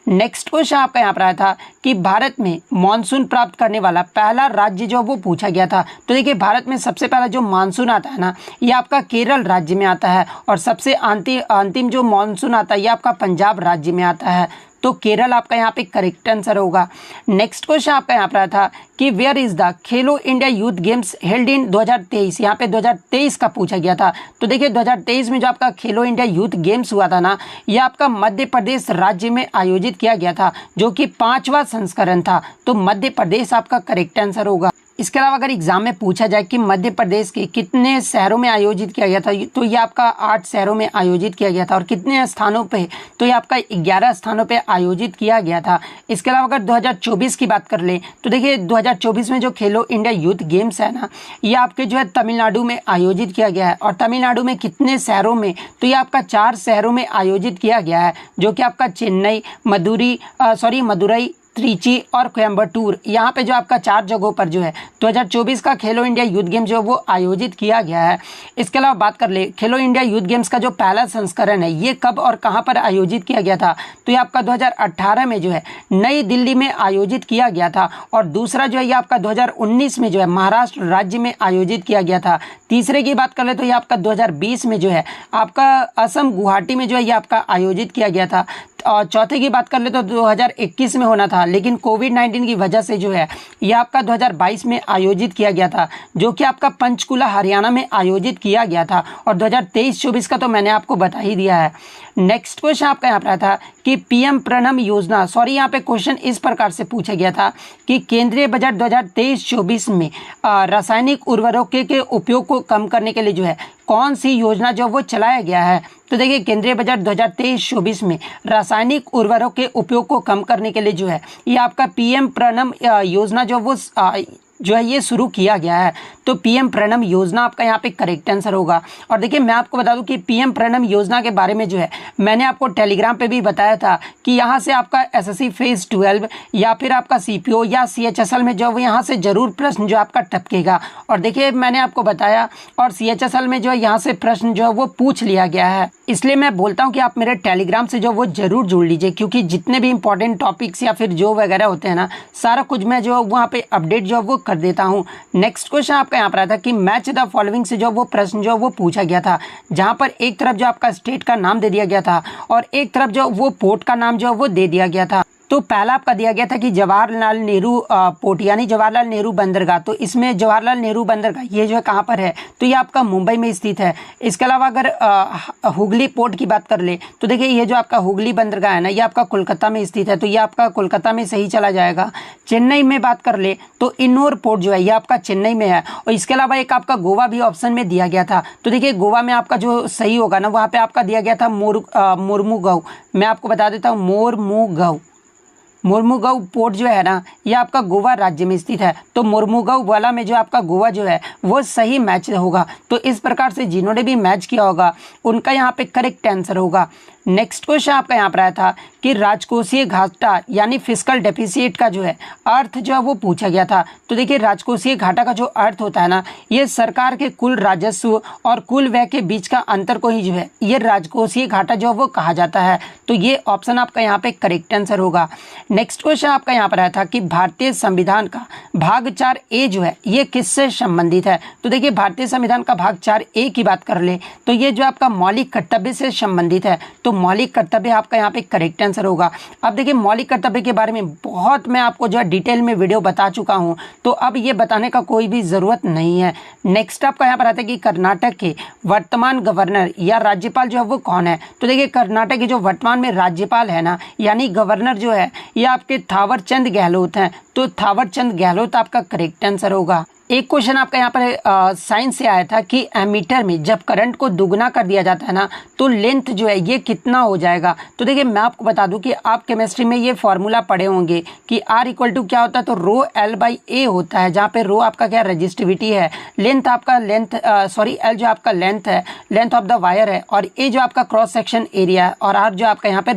नेक्स्ट क्वेश्चन आपका यहाँ पर आया था कि भारत में मानसून प्राप्त करने वाला पहला राज्य जो वो पूछा गया था। तो देखिए भारत में सबसे पहला जो मानसून आता है ना ये आपका केरल राज्य में आता है और सबसे अंतिम जो मानसून आता है ये आपका पंजाब राज्य में आता है। तो केरल आपका यहाँ पे करेक्ट आंसर होगा। नेक्स्ट क्वेश्चन आपका यहाँ पर था कि where is the Khelo India youth games held in 2023। यहाँ पे 2023 का पूछा गया था। तो देखिए 2023 में जो आपका खेलो इंडिया यूथ गेम्स हुआ था ना ये आपका मध्य प्रदेश राज्य में आयोजित किया गया था जो कि 5वां संस्करण था। तो मध्य प्रदेश आपका करेक्ट आंसर होगा। इसके अलावा अगर एग्जाम में पूछा जाए कि मध्य प्रदेश के कितने शहरों में आयोजित किया गया था तो ये आपका 8 शहरों में आयोजित किया गया था और कितने स्थानों पे, तो ये आपका 11 स्थानों पे आयोजित किया गया था। इसके अलावा अगर 2024 की बात कर ले तो देखिए 2024 में जो खेलो इंडिया यूथ गेम्स है ना ये आपके जो है तमिलनाडु में आयोजित किया गया है और तमिलनाडु में कितने शहरों में, तो ये आपका 4 शहरों में आयोजित किया गया है जो कि आपका चेन्नई, मदुरई, त्रिची और कोयम्बटूर, यहाँ पे जो आपका 4 जगहों पर जो है 2024 का खेलो इंडिया यूथ गेम जो वो आयोजित किया गया है। इसके अलावा बात कर ले खेलो इंडिया यूथ गेम्स का जो पहला संस्करण है ये कब और कहाँ पर आयोजित किया गया था। तो ये आपका 2018 में जो है नई दिल्ली में आयोजित किया गया था और दूसरा जो है ये आपका 2019 में जो है महाराष्ट्र राज्य में आयोजित किया गया था। तीसरे की बात कर ले तो ये आपका 2020 में जो है आपका असम गुवाहाटी में जो है ये आपका आयोजित किया गया था। और चौथे की बात कर ले तो 2021 में होना था, लेकिन कोविड-19 की वजह से जो है ये आपका 2022 में आयोजित किया गया था, जो कि आपका पंचकुला हरियाणा में आयोजित किया गया था। और 2023-24 का तो मैंने आपको बता ही दिया है। नेक्स्ट क्वेश्चन आपका यहाँ पर था कि पीएम प्रणम योजना, सॉरी यहाँ पे क्वेश्चन इस प्रकार से पूछा गया था कि केंद्रीय बजट 2023-24 में रासायनिक उर्वरकों के उपयोग को कम करने के लिए जो है कौन सी योजना जो वो चलाया गया है। तो देखिए केंद्रीय बजट 2023-24 में रासायनिक उर्वरकों के उपयोग को कम करने के लिए जो है ये आपका पीएम प्रणम योजना जो है ये शुरू किया गया है। तो पीएम प्रणम योजना आपका यहाँ पे करेक्ट आंसर होगा। और देखिए मैं आपको बता दूं कि पीएम प्रणम योजना के बारे में जो है मैंने आपको टेलीग्राम पे भी बताया था कि यहाँ से आपका एसएससी फेज 12 या फिर आपका सीपीओ या सीएचएसएल में जो है यहाँ से जरूर प्रश्न जो आपका टपकेगा। और देखिए मैंने आपको बताया, और सीएचएसएल में जो है यहाँ से प्रश्न जो है वो पूछ लिया गया है। इसलिए मैं बोलता हूँ कि आप मेरे टेलीग्राम से जो वो जरूर जुड़ लीजिए, क्योंकि जितने भी इंपॉर्टेंट टॉपिक्स या फिर जो वगैरह होते हैं ना, सारा कुछ मैं जो वहाँ पे अपडेट जो वो कर देता हूँ। नेक्स्ट क्वेश्चन आपका यहाँ पर आया था कि मैच द फॉलोइंग से जो वो प्रश्न जो वो पूछा गया था, जहाँ पर एक तरफ जो आपका स्टेट का नाम दे दिया गया था और एक तरफ जो वो पोर्ट का नाम जो वो दे दिया गया था। तो पहला आपका दिया गया था कि जवाहरलाल नेहरू पोर्ट यानी जवाहरलाल नेहरू बंदरगाह। तो इसमें जवाहरलाल नेहरू बंदरगाह ये जो है कहाँ पर है, तो ये आपका मुंबई में स्थित है। इसके अलावा अगर हुगली पोर्ट की बात कर ले तो देखिए ये जो आपका हुगली बंदरगाह है ना, ये आपका कोलकाता में स्थित है, तो ये आपका कोलकाता में सही चला जाएगा। चेन्नई में बात कर ले तो इन्नोर पोर्ट जो है ये आपका चेन्नई में है। और इसके अलावा एक आपका गोवा भी ऑप्शन में दिया गया था। तो देखिए गोवा में आपका जो सही होगा ना, वहाँ पे आपका दिया गया था मोरमुगांव। मैं आपको बता देता हूँ मोरमुगांव पोर्ट जो है ना, ये आपका गोवा राज्य में स्थित है। तो मोरमुगांव वाला में जो आपका गोवा जो है वो सही मैच होगा। तो इस प्रकार से जिन्होंने भी मैच किया होगा उनका यहाँ पे करेक्ट आंसर होगा। नेक्स्ट क्वेश्चन आपका यहाँ पर आया था कि राजकोषीय घाटा यानी फिस्कल डेफिसिट का जो है अर्थ जो है वो पूछा गया था। तो देखिए राजकोषीय घाटा का जो अर्थ होता है ना, ये सरकार के कुल राजस्व और कुल व्यय के बीच का अंतर को ही जो है ये राजकोषीय घाटा जो है वो कहा जाता है। तो ये ऑप्शन आपका यहाँ पे करेक्ट आंसर होगा। नेक्स्ट क्वेश्चन आपका यहाँ पर आया था कि भारतीय संविधान का भाग 4A जो है ये किससे संबंधित है। तो देखिए भारतीय संविधान का भाग 4A की बात कर ले तो ये जो आपका मौलिक कर्तव्य से संबंधित है। तो मौलिक कर्तव्य आपका यहाँ पे करेक्ट आंसर होगा। अब देखिए मौलिक कर्तव्य के बारे में बहुत मैं आपको जो है डिटेल में वीडियो बता चुका हूँ, तो अब ये बताने का कोई भी ज़रूरत नहीं है। नेक्स्ट आपका यहाँ पर आता है कि कर्नाटक के वर्तमान गवर्नर या राज्यपाल जो है वो कौन है। तो देखिए कर्नाटक के जो वर्तमान में राज्यपाल है ना, यानी गवर्नर जो है ये आपके थावर चंद गहलोत हैं। तो थावर चंद गहलोत आपका करेक्ट आंसर होगा। एक क्वेश्चन आपका यहाँ पर साइंस से आया था कि एमीटर में जब करंट को दुगना कर दिया जाता है ना, तो लेंथ जो है ये कितना हो जाएगा। तो देखिए मैं आपको बता दूं कि आप केमिस्ट्री में ये फॉर्मूला पढ़े होंगे कि R = क्या होता है, तो रो L/A होता है, जहाँ पे रो आपका क्या रेजिस्टिविटी है, लेंथ आपका L जो आपका लेंथ है, लेंथ ऑफ द वायर है, और A जो आपका क्रॉस सेक्शन एरिया है, और R जो आपका यहाँ पे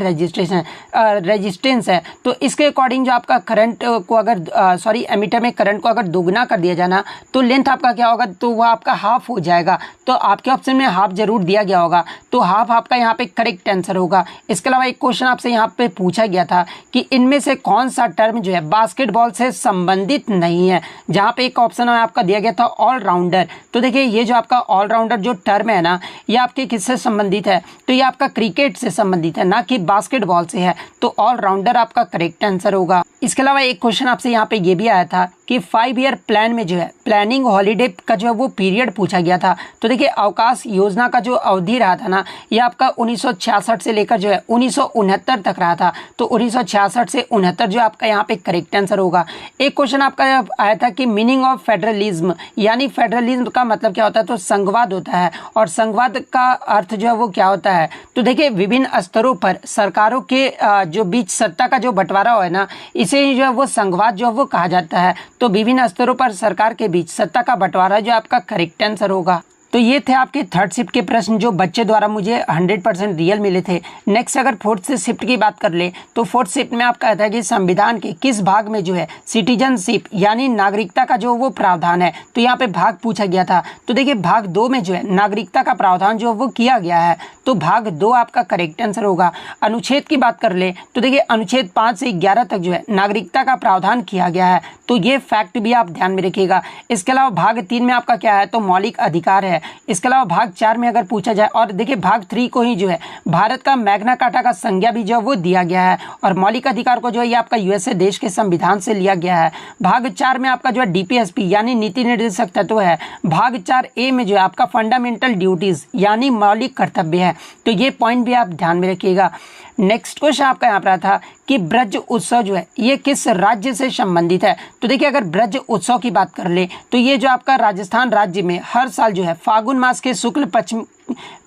रेजिस्टेंस है। तो इसके अकॉर्डिंग जो आपका करंट को अगर एमीटर में करंट को अगर दोगुना कर दिया जाना तो लेंथ आपका क्या होगा, तो वह आपका हाफ हो जाएगा। तो आपके ऑप्शन में हाफ जरूर दिया गया होगा, तो हाफ आपका यहाँ पे करेक्ट आंसर होगा। इसके अलावा एक क्वेश्चन आपसे यहाँ पे पूछा गया था कि इनमें से कौन सा टर्म जो है बास्केटबॉल से संबंधित नहीं है, जहाँ पे एक ऑप्शन आपका दिया गया था ऑलराउंडर। तो देखिए ये जो आपका ऑलराउंडर जो टर्म है ना, ये आपके किससे संबंधित है, तो ये आपका क्रिकेट से संबंधित है, ना कि बास्केटबॉल से है। तो ऑलराउंडर आपका करेक्ट आंसर होगा। इसके अलावा एक क्वेश्चन आपसे यहाँ पे ये भी आया था कि 5 ईयर प्लान में जो है प्लानिंग हॉलीडे का जो है वो पीरियड पूछा गया था। तो देखिए अवकाश योजना का जो अवधि रहा था ना, ये आपका 1966 से लेकर जो है 1969 तक रहा था। तो 1966 से 69 जो आपका यहाँ पे करेक्ट आंसर होगा। एक क्वेश्चन आपका आया था कि मीनिंग ऑफ फेडरलिज्म, यानी फेडरलिज्म का मतलब क्या होता है, तो संघवाद होता है। और संघवाद का अर्थ जो है वो क्या होता है, तो देखिए विभिन्न स्तरों पर सरकारों के जो बीच सत्ता का जो बंटवारा हो है ना, इसे जो है वो संघवाद जो है वो कहा जाता है। तो विभिन्न स्तरों पर सरकार के बीच सत्ता का बंटवारा जो आपका करेक्ट आंसर होगा। तो ये थे आपके थर्ड शिफ्ट के प्रश्न जो बच्चे द्वारा मुझे 100% रियल मिले थे। नेक्स्ट अगर फोर्थ शिफ्ट की बात कर ले तो फोर्थ शिफ्ट में आपका कहता है कि संविधान के किस भाग में जो है सिटीजनशिप यानी नागरिकता का जो वो प्रावधान है। तो यहाँ पे भाग पूछा गया था। तो देखिए भाग 2 में जो है नागरिकता का प्रावधान जो वो किया गया है। तो भाग 2 आपका करेक्ट आंसर होगा। अनुच्छेद की बात कर ले तो देखिए अनुच्छेद 5 से 11 तक जो है नागरिकता का प्रावधान किया गया है। तो ये फैक्ट भी आप ध्यान में रखिएगा। इसके अलावा भाग 3 में आपका क्या है, तो मौलिक अधिकार है। इसके अलावा भाग 4 में अगर पूछा जाए, और देखिए भाग 3 को ही जो है भारत का मैग्ना कार्टा का संज्ञा भी जो है वो दिया गया है, और मौलिक अधिकार को जो है ये आपका यूएसए देश के संविधान से लिया गया है। भाग 4 में आपका जो है डीपीएसपी यानी नीति निर्देशक तत्व है। भाग 4A में जो है आपका फंडामेंटल ड्यूटीज यानी मौलिक कर्तव्य है। तो ये पॉइंट भी आप ध्यान में रखिएगा। नेक्स्ट क्वेश्चन आपका यहाँ पर था कि ब्रज उत्सव जो है ये किस राज्य से संबंधित है। तो देखिए अगर ब्रज उत्सव की बात कर ले तो ये जो आपका राजस्थान राज्य में हर साल जो है फागुन मास के शुक्ल पक्ष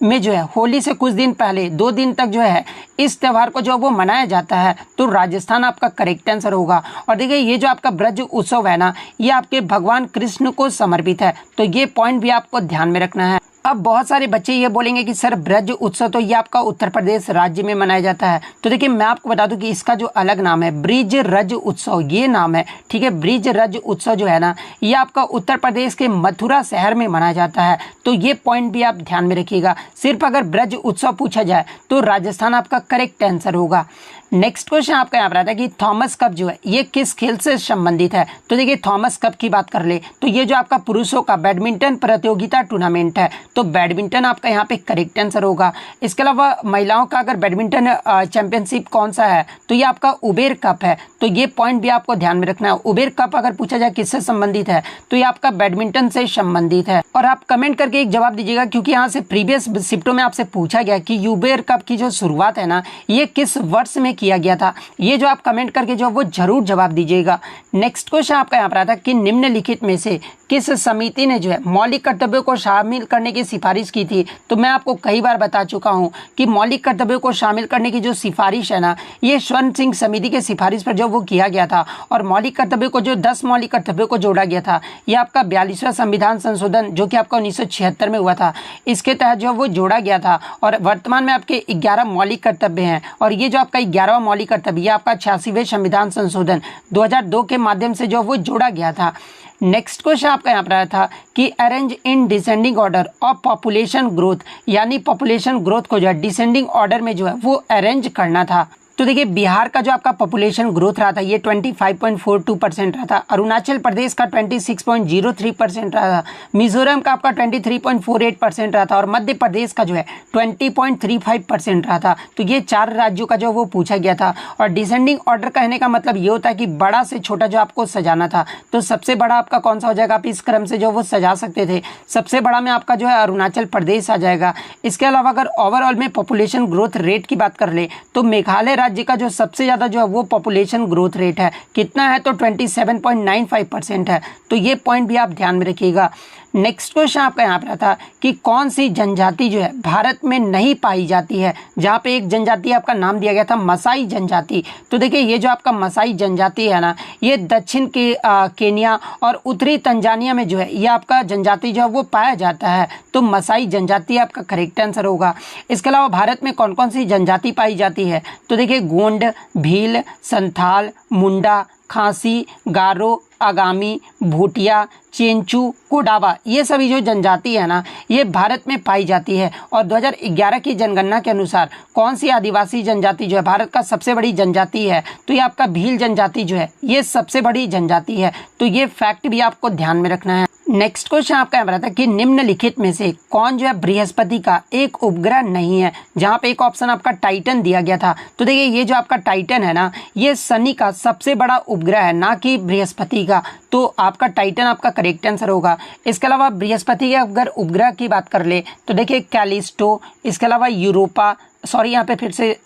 में जो है होली से कुछ दिन पहले 2 दिन तक जो है इस त्यौहार को जो वो मनाया जाता है। तो राजस्थान आपका करेक्ट आंसर होगा। और देखिए ये जो आपका ब्रज उत्सव है ना ये आपके भगवान कृष्ण को समर्पित है। तो ये पॉइंट भी आपको ध्यान में रखना है। अब बहुत सारे बच्चे ये बोलेंगे कि सर ब्रज उत्सव तो ये आपका उत्तर प्रदेश राज्य में मनाया जाता है। तो देखिए मैं आपको बता दूं कि इसका जो अलग नाम है ब्रिज रज उत्सव, ये नाम है, ठीक है। ब्रिज रज उत्सव जो है ना ये आपका उत्तर प्रदेश के मथुरा शहर में मनाया जाता है। तो ये पॉइंट भी आप ध्यान में रखिएगा। सिर्फ अगर ब्रज उत्सव पूछा जाए तो राजस्थान आपका करेक्ट आंसर होगा। नेक्स्ट क्वेश्चन आपका यहाँ पर आता है कि थॉमस कप जो है ये किस खेल से संबंधित है। तो देखिए थॉमस कप की बात कर ले तो ये जो आपका पुरुषों का बैडमिंटन प्रतियोगिता टूर्नामेंट है। तो बैडमिंटन आपका यहाँ पे करेक्ट आंसर होगा। इसके अलावा महिलाओं का अगर बैडमिंटन चैंपियनशिप कौन सा है तो ये आपका उबेर कप है। तो ये पॉइंट भी आपको ध्यान में रखना है। उबेर कप अगर पूछा जाए किससे संबंधित है तो ये आपका बैडमिंटन से संबंधित है। और आप कमेंट करके एक जवाब दीजिएगा क्योंकि यहाँ से प्रीवियस शिफ्टों में आपसे पूछा गया कि उबेर कप की जो शुरुआत है ना ये किस वर्ष में किया गया था। ये जो आप कमेंट करके जो वो जरूर जवाब दीजिएगा। नेक्स्ट क्वेश्चन आपका यहाँ पर आता है कि निम्नलिखित में से किस समिति ने जो है मौलिक कर्तव्यों को शामिल करने की सिफारिश की थी। तो मैं आपको कई बार बता चुका हूँ कि मौलिक कर्तव्यों को शामिल करने की जो सिफारिश है ना ये स्वर्ण सिंह समिति के सिफारिश पर जो वो किया गया था। और मौलिक कर्तव्यों को जो 10 मौलिक कर्तव्यों को जोड़ा गया था ये आपका 42वां संविधान संशोधन जो कि आपका 1976 में हुआ था, इसके तहत जो वो जोड़ा गया था। और वर्तमान में आपके 11 मौलिक कर्तव्य हैं। और ये जो आपका 11वां मौलिक कर्तव्य ये आपका 86वें संविधान संशोधन 2002 के माध्यम से जो वो जोड़ा गया था। नेक्स्ट क्वेश्चन आपका यहाँ पर आया था कि arrange in descending order of population growth यानी पॉपुलेशन ग्रोथ को जो है डिसेंडिंग ऑर्डर में जो है वो अरेंज करना था। तो देखिए बिहार का जो आपका पॉपुलेशन ग्रोथ रहा था ये 25.42% रहा था। अरुणाचल प्रदेश का 26.03% रहा था। मिजोरम का आपका 23.48% रहा था। और मध्य प्रदेश का जो है 20.35% रहा था। तो ये 4 राज्यों का जो वो पूछा गया था। और डिसेंडिंग ऑर्डर कहने का मतलब ये होता है कि बड़ा से छोटा जो आपको सजाना था। तो सबसे बड़ा आपका कौन सा हो जाएगा, आप इस क्रम से जो वो सजा सकते थे। सबसे बड़ा में आपका जो है अरुणाचल प्रदेश आ जाएगा। इसके अलावा अगर ओवरऑल में पॉपुलेशन ग्रोथ रेट की बात कर ले तो मेघालय राज्य का जो सबसे ज़्यादा जो है वो पॉपुलेशन ग्रोथ रेट है, कितना है तो 27.95% है। तो ये पॉइंट भी आप ध्यान में रखिएगा। नेक्स्ट क्वेश्चन आपका यहाँ पर था कि कौन सी जनजाति जो है भारत में नहीं पाई जाती है। जहाँ पे एक जनजाति आपका नाम दिया गया था मसाई जनजाति। तो देखिए ये जो आपका मसाई जनजाति है ना ये दक्षिण के केनिया और उत्तरी तंजानिया में जो है ये आपका जनजाति जो है वो पाया जाता है। तो मसाई जनजाति आपका करेक्ट आंसर होगा। इसके अलावा भारत में कौन कौन सी जनजाति पाई जाती है तो देखिए गोंड, भील, संथाल, मुंडा, खासी, गारो, आगामी, भूटिया, चेंचू, कोडावा, ये सभी जो जनजाति है ना ये भारत में पाई जाती है। और 2011 की जनगणना के अनुसार कौन सी आदिवासी जनजाति जो है भारत का सबसे बड़ी जनजाति है तो ये आपका भील जनजाति जो है ये सबसे बड़ी जनजाति है। तो ये फैक्ट भी आपको ध्यान में रखना है। नेक्स्ट क्वेश्चन आपका यहाँ था कि निम्नलिखित में से कौन जो है बृहस्पति का एक उपग्रह नहीं है। जहाँ पे एक ऑप्शन आपका टाइटन दिया गया था। तो देखिए ये जो आपका टाइटन है ना ये शनि का सबसे बड़ा उपग्रह है ना कि बृहस्पति का। तो आपका टाइटन आपका करेक्ट आंसर होगा। इसके अलावा बृहस्पति के अगर उपग्रह की बात कर ले तो देखिए कैलिस्टो, इसके अलावा यूरोपा, सॉरी यहाँ पे फिर से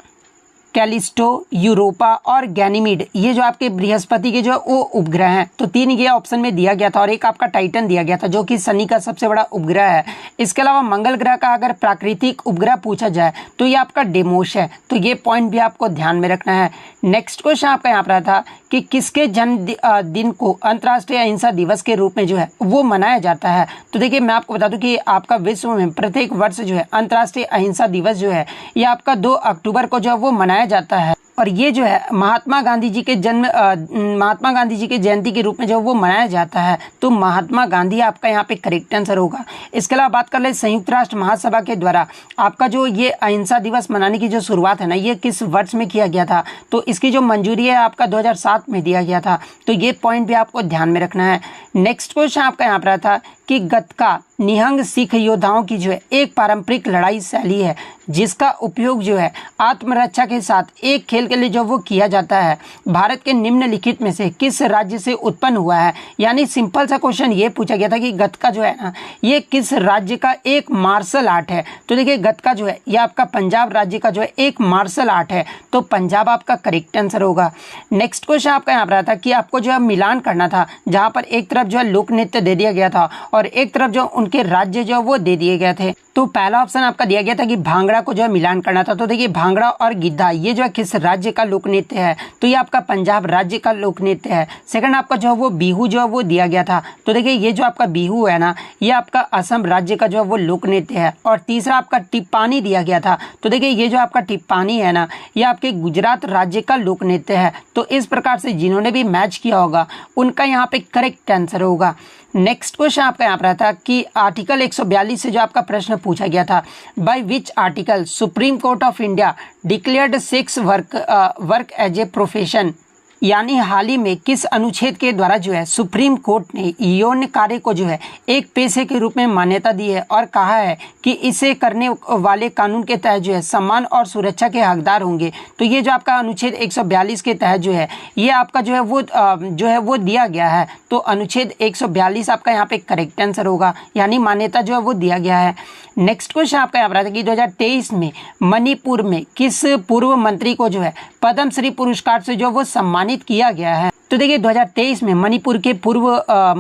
कैलिस्टो, यूरोपा और गैनीमीड, ये जो आपके बृहस्पति के जो वो उपग्रह हैं। तो 3 ये ऑप्शन में दिया गया था और एक आपका टाइटन दिया गया था जो कि शनि का सबसे बड़ा उपग्रह है। इसके अलावा मंगल ग्रह का अगर प्राकृतिक उपग्रह पूछा जाए तो ये आपका डेमोस है। तो ये पॉइंट भी आपको ध्यान में रखना है। नेक्स्ट क्वेश्चन आपका यहाँ पर था कि किसके जन्म दिन को अंतर्राष्ट्रीय अहिंसा दिवस के रूप में जो है वो मनाया जाता है। तो देखिए मैं आपको बता दूं कि आपका विश्व में प्रत्येक वर्ष जो है अंतर्राष्ट्रीय अहिंसा दिवस जो है ये आपका 2 अक्टूबर को जो है वो मनाया जाता है। और ये जो है महात्मा गांधी जी के जयंती के रूप में जो वो मनाया जाता है। तो महात्मा गांधी आपका यहाँ पे करेक्ट आंसर होगा। इसके अलावा बात कर ले संयुक्त राष्ट्र महासभा के द्वारा आपका जो ये अहिंसा दिवस मनाने की जो शुरुआत है ना ये किस वर्ष में किया गया था। तो इसकी जो मंजूरी है आपका 2007 में दिया गया था। तो ये पॉइंट भी आपको ध्यान में रखना है। नेक्स्ट क्वेश्चन आपका यहाँ पर था कि गतका निहंग सिख योद्धाओं की जो है एक पारंपरिक लड़ाई शैली है जिसका उपयोग जो है आत्मरक्षा के साथ एक खेल के लिए जो वो किया जाता है, भारत के निम्नलिखित में से किस राज्य से उत्पन्न हुआ है। यानी सिंपल सा क्वेश्चन ये पूछा गया था कि गतका जो है ना ये किस राज्य का एक मार्शल आर्ट है। तो देखिए गतका जो है ये आपका पंजाब राज्य का जो है एक मार्शल आर्ट है, तो पंजाब आपका करेक्ट आंसर होगा। नेक्स्ट क्वेश्चन आपका यहाँ पर आता कि आपको जो है मिलान करना था, जहाँ पर एक तरफ जो है लोक नृत्य दे दिया गया था और एक तरफ जो उनके राज्य जो है वो दे दिए गए थे। तो पहला ऑप्शन आपका दिया गया था कि भांगड़ा को जो है मिलान करना था। तो देखिए भांगड़ा और गिद्धा ये जो है किस राज्य का लोक नृत्य है, तो ये आपका पंजाब राज्य का लोक नृत्य है। सेकंड आपका जो है वो बिहू जो है वो दिया गया था। तो देखिए ये जो आपका बिहू है ना ये आपका असम राज्य का जो है वो लोक नृत्य है। और तीसरा आपका टिप्पानी दिया गया था। तो देखिए ये जो आपका टिप्पानी है ना ये आपके गुजरात राज्य का लोक नृत्य है। तो इस प्रकार से जिन्होंने भी मैच किया होगा उनका यहाँ पे करेक्ट आंसर होगा। नेक्स्ट क्वेश्चन आपका यहाँ पर आता कि आर्टिकल 142 से जो आपका प्रश्न पूछा गया था, by which article Supreme Court of India declared sex work as a profession. यानी हाल ही में किस अनुच्छेद के द्वारा जो है सुप्रीम कोर्ट ने यौन कार्य को जो है एक पेशे के रूप में मान्यता दी है और कहा है कि इसे करने वाले कानून के तहत जो है सम्मान और सुरक्षा के हकदार होंगे। तो ये जो आपका अनुच्छेद 142 के तहत जो है ये आपका जो है वो दिया गया है। तो अनुच्छेद 142 आपका यहाँ पे करेक्ट आंसर होगा, यानी मान्यता जो है वो दिया गया है। नेक्स्ट क्वेश्चन आपका यहाँ पर आता है कि 2023 में मणिपुर में किस पूर्व मंत्री को जो है पद्मश्री पुरस्कार से जो वो सम्मानित किया गया है। तो देखिए 2023 में मणिपुर के पूर्व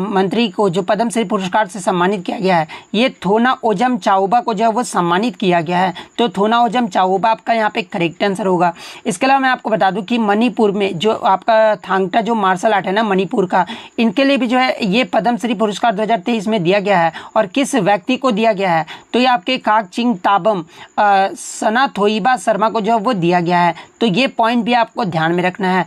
मंत्री को जो पद्मश्री पुरस्कार से सम्मानित किया गया है ये थोना ओजम चाओबा को जो है वो सम्मानित किया गया है। तो थोना ओजम चाओबा आपका यहाँ पे करेक्ट आंसर होगा। इसके अलावा मैं आपको बता दूं कि मणिपुर में जो आपका थांगटा जो मार्शल आर्ट है ना मणिपुर का, इनके लिए भी जो है ये पद्मश्री पुरस्कार 2023 में दिया गया है। और किस व्यक्ति को दिया गया है, तो ये आपके काकचिंग ताबम सनाथोइबा शर्मा को जो है वो दिया गया है। तो ये पॉइंट भी आपको ध्यान में रखना है।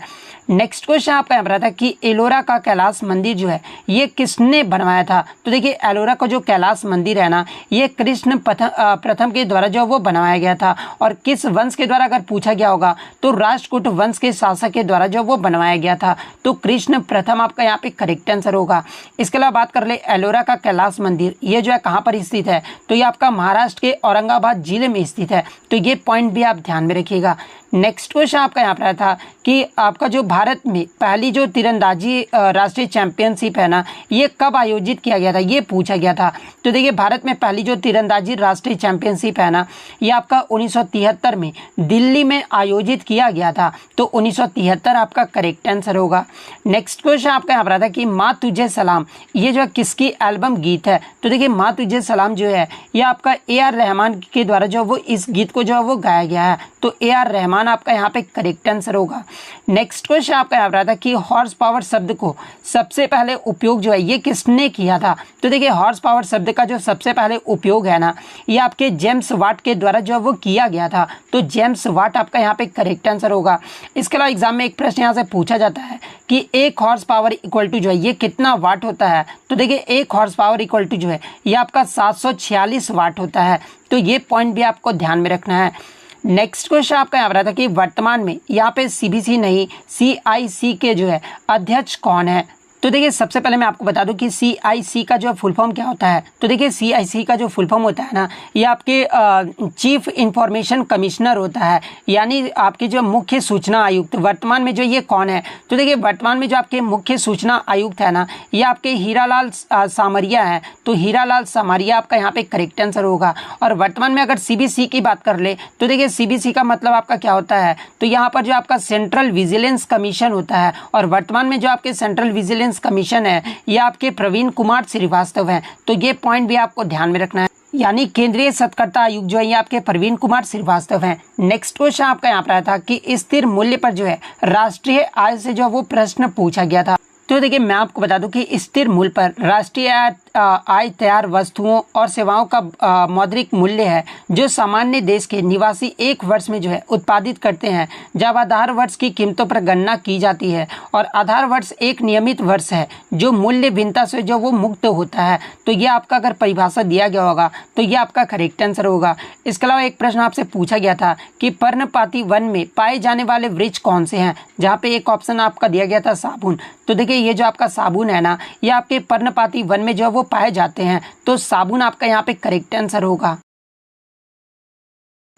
नेक्स्ट क्वेश्चन आपका यहाँ पर था कि एलोरा का कैलाश मंदिर जो है ये किसने बनवाया था। तो देखिए एलोरा का जो कैलाश मंदिर है ना ये कृष्ण प्रथम के द्वारा जो वो बनाया गया था। और किस वंश के द्वारा अगर पूछा गया होगा तो राष्ट्रकूट वंश के शासक के द्वारा जो वो बनवाया गया था। तो कृष्ण प्रथम आपका यहाँ पे करेक्ट आंसर होगा। इसके अलावा बात कर ले एलोरा का कैलाश मंदिर ये जो है कहाँ पर स्थित है, तो ये आपका महाराष्ट्र के औरंगाबाद जिले में स्थित है। तो ये पॉइंट भी आप ध्यान में रखिएगा। नेक्स्ट क्वेश्चन आपका यहाँ पर था कि आपका जो भारत में पहली जो तीरंदाजी राष्ट्रीय चैंपियनशिप है ना ये कब आयोजित किया गया था, ये पूछा गया था। तो देखिए भारत में पहली जो तीरंदाजी राष्ट्रीय चैंपियनशिप है ना ये आपका 1973 में दिल्ली में आयोजित किया गया था। तो 1973 आपका करेक्ट आंसर होगा। नेक्स्ट क्वेश्चन आपका यहाँ पर था कि माँ तुझे सलाम ये जो है किसकी एल्बम गीत है। तो देखिए माँ तुझे सलाम जो है ये आपका AR रहमान के द्वारा जो वो इस गीत को जो है वो गाया गया है। तो AR रहमान आपका यहाँ पे करेक्ट आंसर होगा। नेक्स्ट क्वेश्चन आपका यहाँ पर था कि हॉर्स पावर शब्द को सबसे पहले उपयोग जो है ये किसने किया था। तो देखिए हॉर्स पावर शब्द का जो सबसे पहले उपयोग है ना ये आपके जेम्स वाट के द्वारा जो वो किया गया था। तो जेम्स वाट आपका यहाँ पे करेक्ट आंसर होगा। इसके अलावा एग्जाम में एक प्रश्न यहाँ से पूछा जाता है कि एक हॉर्स पावर इक्वल टू जो है ये कितना वाट होता है। तो देखिए एक हॉर्स पावर इक्वल टू जो है ये आपका 746 वाट होता है। तो ये पॉइंट भी आपको ध्यान में रखना है। नेक्स्ट क्वेश्चन आपका यहाँ पर था कि वर्तमान में यहाँ पे CBC नहीं CIC के जो है अध्यक्ष कौन है। तो देखिए सबसे पहले मैं आपको बता दूं कि CIC का जो फुल फॉर्म क्या होता है। तो देखिए CIC का जो फुल फॉर्म होता है ना ये आपके चीफ इंफॉर्मेशन कमिश्नर होता है, यानी आपके जो मुख्य सूचना आयुक्त। वर्तमान में जो ये कौन है, तो देखिए वर्तमान में जो आपके मुख्य सूचना आयुक्त है ना ये आपके हीरालाल सामरिया है। तो हीरालाल सामरिया आपका यहाँ पे करेक्ट आंसर होगा। और वर्तमान में अगर CBC की बात कर ले तो देखिए CBC का मतलब आपका क्या होता है, तो यहाँ पर जो आपका सेंट्रल विजिलेंस कमीशन होता है। और वर्तमान में जो आपके सेंट्रल विजिलेंस कमीशन है ये आपके प्रवीण कुमार श्रीवास्तव हैं। तो ये पॉइंट भी आपको ध्यान में रखना है, यानी केंद्रीय सतर्कता आयुक्त जो है ये आपके प्रवीण कुमार श्रीवास्तव हैं। नेक्स्ट क्वेश्चन आपका यहाँ पर आया था कि स्थिर मूल्य पर जो है राष्ट्रीय आय से जो वो प्रश्न पूछा गया था। तो देखिए मैं आपको बता दूं कि स्थिर मूल्य पर राष्ट्रीय आय तैयार वस्तुओं और सेवाओं का मौद्रिक मूल्य है जो सामान्य देश के निवासी एक वर्ष में जो है उत्पादित करते हैं, जब आधार वर्ष की कीमतों पर गणना की जाती है। और आधार वर्ष एक नियमित वर्ष है जो मूल्य भिन्नता से जो वो मुक्त होता है। तो ये आपका अगर परिभाषा दिया गया होगा तो ये आपका करेक्ट आंसर होगा। इसके अलावा एक प्रश्न आपसे पूछा गया था कि पर्णपाती वन में पाए जाने वाले वृक्ष कौन से हैं, जहाँ पे एक ऑप्शन आपका दिया गया था साबुन। तो देखिए ये जो आपका साबुन है ना ये आपके पर्णपाती वन में जो है वो पाए जाते हैं। तो साबुन आपका यहाँ पे करेक्ट आंसर होगा।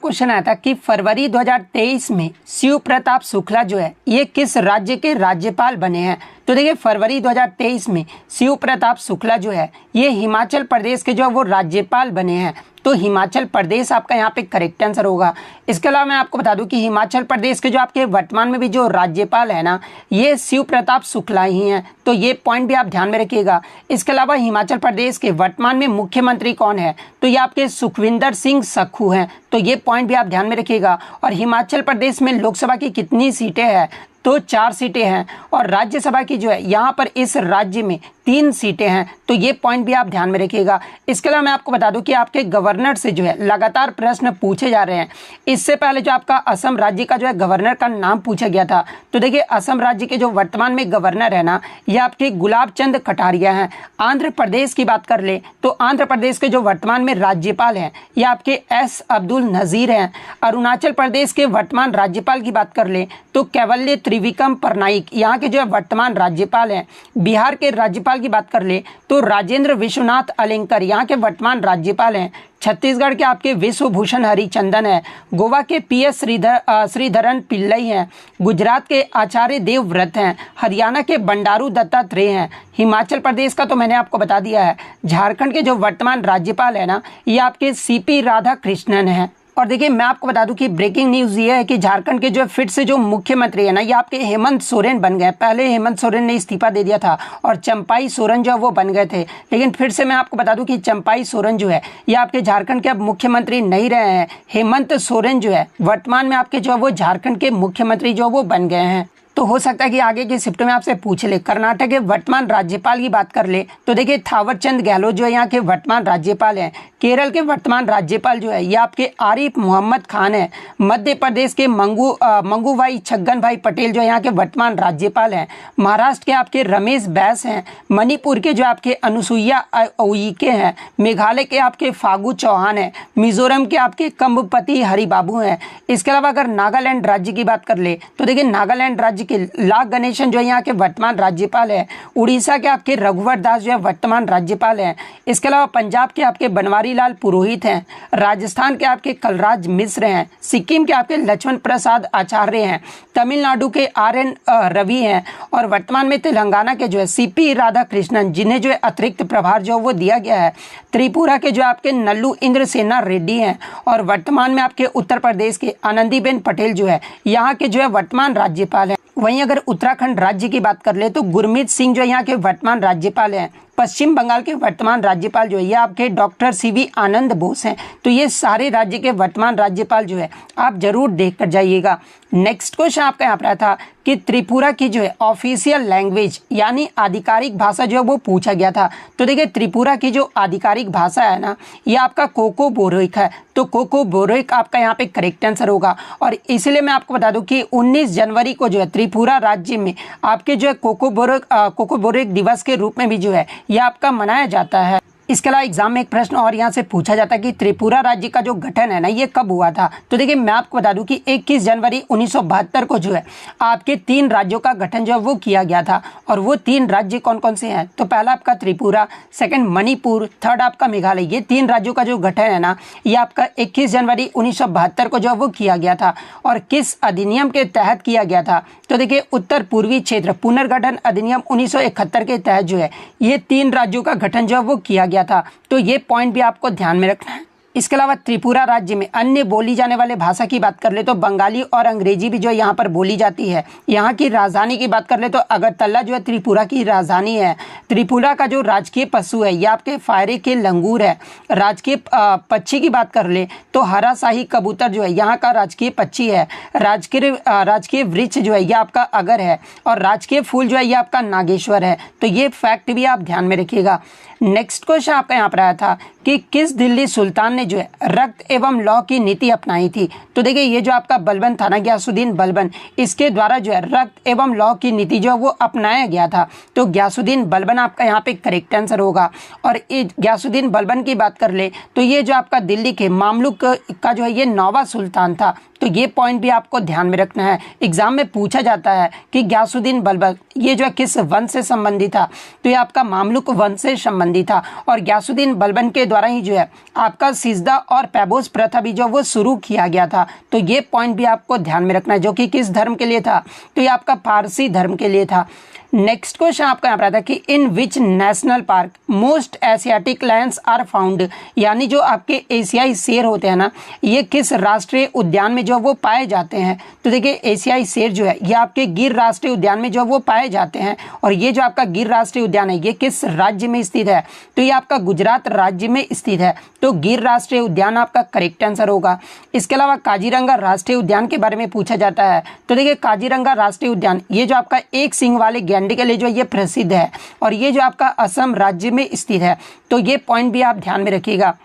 क्वेश्चन आया था कि फरवरी 2023 में शिव प्रताप शुक्ला जो है ये किस राज्य के राज्यपाल बने हैं। तो देखिए फरवरी 2023 में शिव प्रताप शुक्ला जो है ये हिमाचल प्रदेश के जो है वो राज्यपाल बने हैं। तो हिमाचल प्रदेश आपका यहाँ पे करेक्ट आंसर होगा। इसके अलावा मैं आपको बता दूं कि हिमाचल प्रदेश के जो आपके वर्तमान में भी जो राज्यपाल है ना ये शिव प्रताप शुक्ला ही हैं। तो ये पॉइंट भी आप ध्यान में रखिएगा। इसके अलावा हिमाचल प्रदेश के वर्तमान में मुख्यमंत्री कौन है, तो ये आपके सुखविंदर सिंह सुक्खू हैं। तो ये पॉइंट भी आप ध्यान में रखिएगा। और हिमाचल प्रदेश में लोकसभा की कितनी सीटें हैं, तो 4 सीटें हैं। और राज्यसभा की जो है यहाँ पर इस राज्य में 3 सीटें हैं। तो ये पॉइंट भी आप ध्यान में रखिएगा। इसके अलावा मैं आपको बता दूं कि आपके गवर्नर से जो है लगातार प्रश्न पूछे जा रहे हैं। इससे पहले जो आपका असम राज्य का जो है गवर्नर का नाम पूछा गया था। तो देखिए असम राज्य के जो वर्तमान में गवर्नर है ना ये आपके गुलाब चंद कटारिया हैं। आंध्र प्रदेश की बात कर ले तो आंध्र प्रदेश के जो वर्तमान में राज्यपाल हैं ये आपके एस अब्दुल नज़ीर हैं। अरुणाचल प्रदेश के वर्तमान राज्यपाल की बात कर ले तो कैवल्य त्रिविक्रम परनाइक यहाँ के जो है वर्तमान राज्यपाल हैं। बिहार के राज्यपाल की बात कर ले तो राजेंद्र विश्वनाथ अलेंकर यहाँ के वर्तमान राज्यपाल हैं। छत्तीसगढ़ के आपके विश्वभूषण हरिचंदन है। गोवा के पीएस श्रीधरन पिल्लई हैं। गुजरात के आचार्य देवव्रत हैं। हरियाणा के बंडारू दत्तात्रेय हैं। हिमाचल प्रदेश का तो मैंने आपको बता दिया है। झारखंड के जो वर्तमान राज्यपाल है ना ये आपके सीपी राधाकृष्णन हैं। और देखिए मैं आपको बता दूं कि ब्रेकिंग न्यूज़ ये है कि झारखंड के जो फिर से जो मुख्यमंत्री है ना ये आपके हेमंत सोरेन बन गए। पहले हेमंत सोरेन ने इस्तीफा दे दिया था और चंपाई सोरेन जो है वो बन गए थे। लेकिन फिर से मैं आपको बता दूं कि चंपाई सोरेन जो है ये आपके झारखंड के अब मुख्यमंत्री नहीं रहे हैं। हेमंत सोरेन जो है वर्तमान में आपके जो है वो झारखंड के मुख्यमंत्री जो वो बन गए हैं। तो हो सकता है कि आगे की शिफ्ट में आपसे पूछ ले। कर्नाटक के वर्तमान राज्यपाल की बात कर ले तो देखिए थावरचंद गहलोत जो है यहाँ के वर्तमान राज्यपाल हैं। केरल के वर्तमान राज्यपाल जो है ये आपके आरिफ मोहम्मद खान है। मध्य प्रदेश के मंगूभाई छगन भाई पटेल जो यहाँ के वर्तमान राज्यपाल हैं। महाराष्ट्र के आपके रमेश बैस हैं। मणिपुर के जो आपके अनुसुईया उइके हैं। मेघालय के आपके फागू चौहान हैं। मिजोरम के आपके कंबपति हरिबाबू हैं। इसके अलावा अगर नागालैंड राज्य की बात कर ले तो देखिए नागालैंड राज्य के लाख गणेशन जो है यहाँ के वर्तमान राज्यपाल है। उड़ीसा के आपके रघुवर दास जो है वर्तमान राज्यपाल हैं। इसके अलावा पंजाब के आपके बनवारी लाल पुरोहित हैं। राजस्थान के आपके कलराज मिश्र हैं। सिक्किम के आपके लक्ष्मण प्रसाद आचार्य हैं। तमिलनाडु के RN रवि हैं। और वर्तमान में तेलंगाना के जो है CP राधाकृष्णन जिन्हें जो है अतिरिक्त प्रभार जो वो दिया गया है। त्रिपुरा के जो आपके नल्लू इंद्रसेना रेड्डी हैं। और वर्तमान में आपके उत्तर प्रदेश के आनंदीबेन पटेल जो है यहाँ के जो है वर्तमान राज्यपाल हैं। वहीं अगर उत्तराखंड राज्य की बात कर ले तो गुरमीत सिंह जो यहाँ के वर्तमान राज्यपाल हैं। पश्चिम बंगाल के वर्तमान राज्यपाल जो है ये आपके डॉक्टर CV आनंद बोस हैं। तो ये सारे राज्य के वर्तमान राज्यपाल जो है आप जरूर देख कर जाइएगा। नेक्स्ट क्वेश्चन आपका यहाँ पर आया था कि त्रिपुरा की जो है ऑफिशियल लैंग्वेज यानी आधिकारिक भाषा जो है वो पूछा गया था। तो देखिए त्रिपुरा की जो आधिकारिक भाषा है ना ये आपका कोको बोरोइक है। तो कोको बोरोइक आपका यहाँ पे करेक्ट आंसर होगा। और इसलिए मैं आपको बता दूं कि 19 जनवरी को जो है त्रिपुरा राज्य में आपके जो है कोको बोरोइक दिवस के रूप में भी जो है यह आपका मनाया जाता है। इसके अलावा एग्जाम में एक प्रश्न और यहाँ से पूछा जाता है कि त्रिपुरा राज्य का जो गठन है ना ये कब हुआ था। तो देखिए मैं आपको बता दूं कि 21 जनवरी 1972 को जो है आपके 3 राज्यों का गठन जो है वो किया गया था। और वो 3 राज्य कौन कौन से हैं, तो पहला आपका त्रिपुरा, सेकंड मणिपुर, थर्ड आपका मेघालय। ये 3 राज्यों का जो गठन है ना ये आपका 21 जनवरी 1972 को जो है वो किया गया था। और किस अधिनियम के तहत किया गया था, तो देखिए उत्तर पूर्वी क्षेत्र पुनर्गठन अधिनियम 1971 के तहत जो है ये 3 राज्यों का गठन जो है वो किया गया था। तो ये पॉइंट भी आपको ध्यान में रखना है। इसके अलावा त्रिपुरा राज्य में अन्य बोली जाने वाले भाषा की बात कर ले तो बंगाली और अंग्रेजी भी जो यहाँ पर बोली जाती है। यहाँ की राजधानी की बात कर ले तो अगरतला जो है त्रिपुरा की राजधानी है। त्रिपुरा का जो राजकीय पशु है यह आपके फायरे के लंगूर है। राजकीय पक्षी की बात कर ले तो हरा शाही कबूतर जो है यहाँ का राजकीय पक्षी है। राजकीय वृक्ष जो है यह आपका अगर है। और राजकीय फूल जो है यह आपका नागेश्वर है। तो ये फैक्ट भी आप ध्यान में रखिएगा। नेक्स्ट क्वेश्चन आपका यहाँ पर आया था कि किस दिल्ली सुल्तान ने जो है रक्त एवं लौ की नीति अपनाई थी। तो देखिए ये जो आपका बलबन था ना ग्यासुद्दीन बलबन, इसके द्वारा जो है रक्त एवं लौ की नीति जो है वो अपनाया गया था। तो ग्यासुद्दीन बलबन आपका यहाँ पे करेक्ट आंसर होगा। और ग्यासुद्दीन बलबन की बात कर ले तो ये जो आपका दिल्ली के मामलुक का जो है ये 9वां सुल्तान था। तो ये पॉइंट भी आपको ध्यान में रखना है। एग्जाम में पूछा जाता है कि ग्यासुद्दीन बलबन ये जो है किस वंश से संबंधित था, तो ये आपका मामलुक वंश से संबंधित मंदिर था और गयासुद्दीन बलबन के द्वारा ही जो है आपका सिजदा और पैबोस प्रथा भी जो वो शुरू किया गया था। तो ये पॉइंट भी आपको ध्यान में रखना है, जो कि किस धर्म के लिए था, तो ये आपका पारसी धर्म के लिए था। नेक्स्ट क्वेश्चन आपका यहाँ पर आता है कि in which national park most Asiatic lions are found, यानी जो आपके एशियाई शेर होते हैं ना, ये किस राष्ट्रीय उद्यान में जो वो पाए जाते हैं। तो देखिए एशियाई शेर जो है ये आपके गिर राष्ट्रीय उद्यान में जो वो पाए जाते हैं, और ये जो आपका गिर राष्ट्रीय उद्यान है ये किस राज्य में स्थित है, तो ये आपका गुजरात राज्य में स्थित है। तो गिर राष्ट्रीय उद्यान आपका करेक्ट आंसर होगा। इसके अलावा काजीरंगा राष्ट्रीय उद्यान के बारे में पूछा जाता है। तो देखिए काजीरंगा राष्ट्रीय उद्यान ये जो आपका एक सींग वाले गैंडे के लिए जो ये प्रसिद्ध है, और ये जो आपका असम राज्य में स्थित है। तो ये पॉइंट भी आप ध्यान में रखिएगा।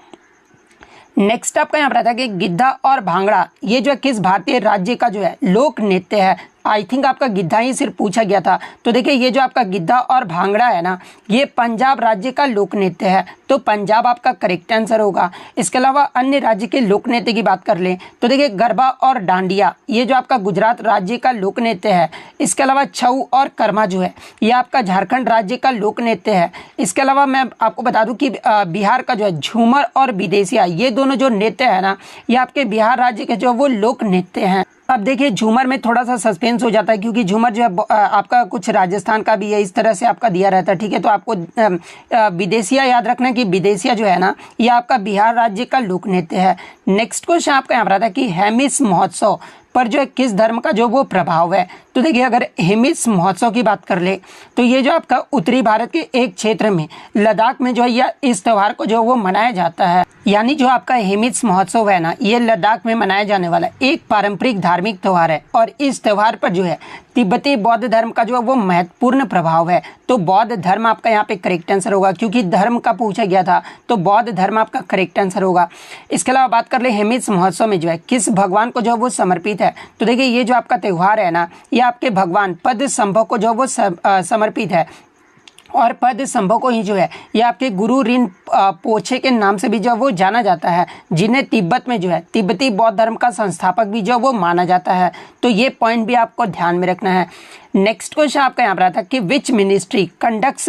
नेक्स्ट आपका यहाँ पर आता है कि गिद्धा और भांगड़ा ये जो किस भारतीय राज्य का जो है लोक नृत्य है। आई थिंक आपका गिद्धा ही सिर्फ पूछा गया था। तो देखिए ये जो आपका गिद्धा और भांगड़ा है ना, ये पंजाब राज्य का लोक नृत्य है। तो पंजाब आपका करेक्ट आंसर होगा। इसके अलावा अन्य राज्य के लोक नृत्य की बात कर लें तो देखिए गरबा और डांडिया ये जो आपका गुजरात राज्य का लोक नृत्य है। इसके अलावा छऊ और कर्मा जो है ये आपका झारखंड राज्य का लोक नृत्य है। इसके अलावा मैं आपको बता दूं कि बिहार का जो है झूमर और विदेशिया ये दोनों जो नृत्य है ना, ये आपके बिहार राज्य के जो वो लोक नृत्य हैं। अब देखिए झूमर में थोड़ा सा सस्पेंस हो जाता है, क्योंकि झूमर जो है आपका कुछ राजस्थान का भी है, इस तरह से आपका दिया रहता है। ठीक है, तो आपको विदेशिया याद रखना है कि विदेशिया जो है ना ये आपका बिहार राज्य का लोक नृत्य है। नेक्स्ट क्वेश्चन आपका यहाँ पर आता है कि हेमिस महोत्सव पर जो है किस धर्म का जो वो प्रभाव है। तो देखिए अगर हेमिस महोत्सव की बात कर ले तो ये जो आपका उत्तरी भारत के एक क्षेत्र में लद्दाख में जो है यह इस त्यौहार को जो वो मनाया जाता है। यानी जो आपका हेमिस महोत्सव है ना, ये लद्दाख में मनाया जाने वाला एक पारंपरिक धार्मिक त्यौहार है, और इस त्यौहार पर जो है तिब्बती बौद्ध धर्म का जो है वो महत्वपूर्ण प्रभाव है। तो बौद्ध धर्म आपका यहाँ पे करेक्ट आंसर होगा, क्योंकि धर्म का पूछा गया था, तो बौद्ध धर्म आपका करेक्ट आंसर होगा। इसके अलावा बात कर ले हेमिस महोत्सव में जो है किस भगवान को जो वो समर्पित है। तो देखिए ये जो आपका त्यौहार है ना, ये आपके भगवान पद्मसंभव को जो वो समर्पित है, और पद्मसंभव को ही जो है ये आपके गुरु रिनपोछे के नाम से भी जो वो जाना जाता है, जिन्हें तिब्बत में जो है तिब्बती बौद्ध धर्म का संस्थापक भी जो वो माना जाता है। तो ये पॉइंट भी आपको ध्यान में रखना है। नेक्स्ट क्वेश्चन आपका यहाँ पर आता है कि which ministry conducts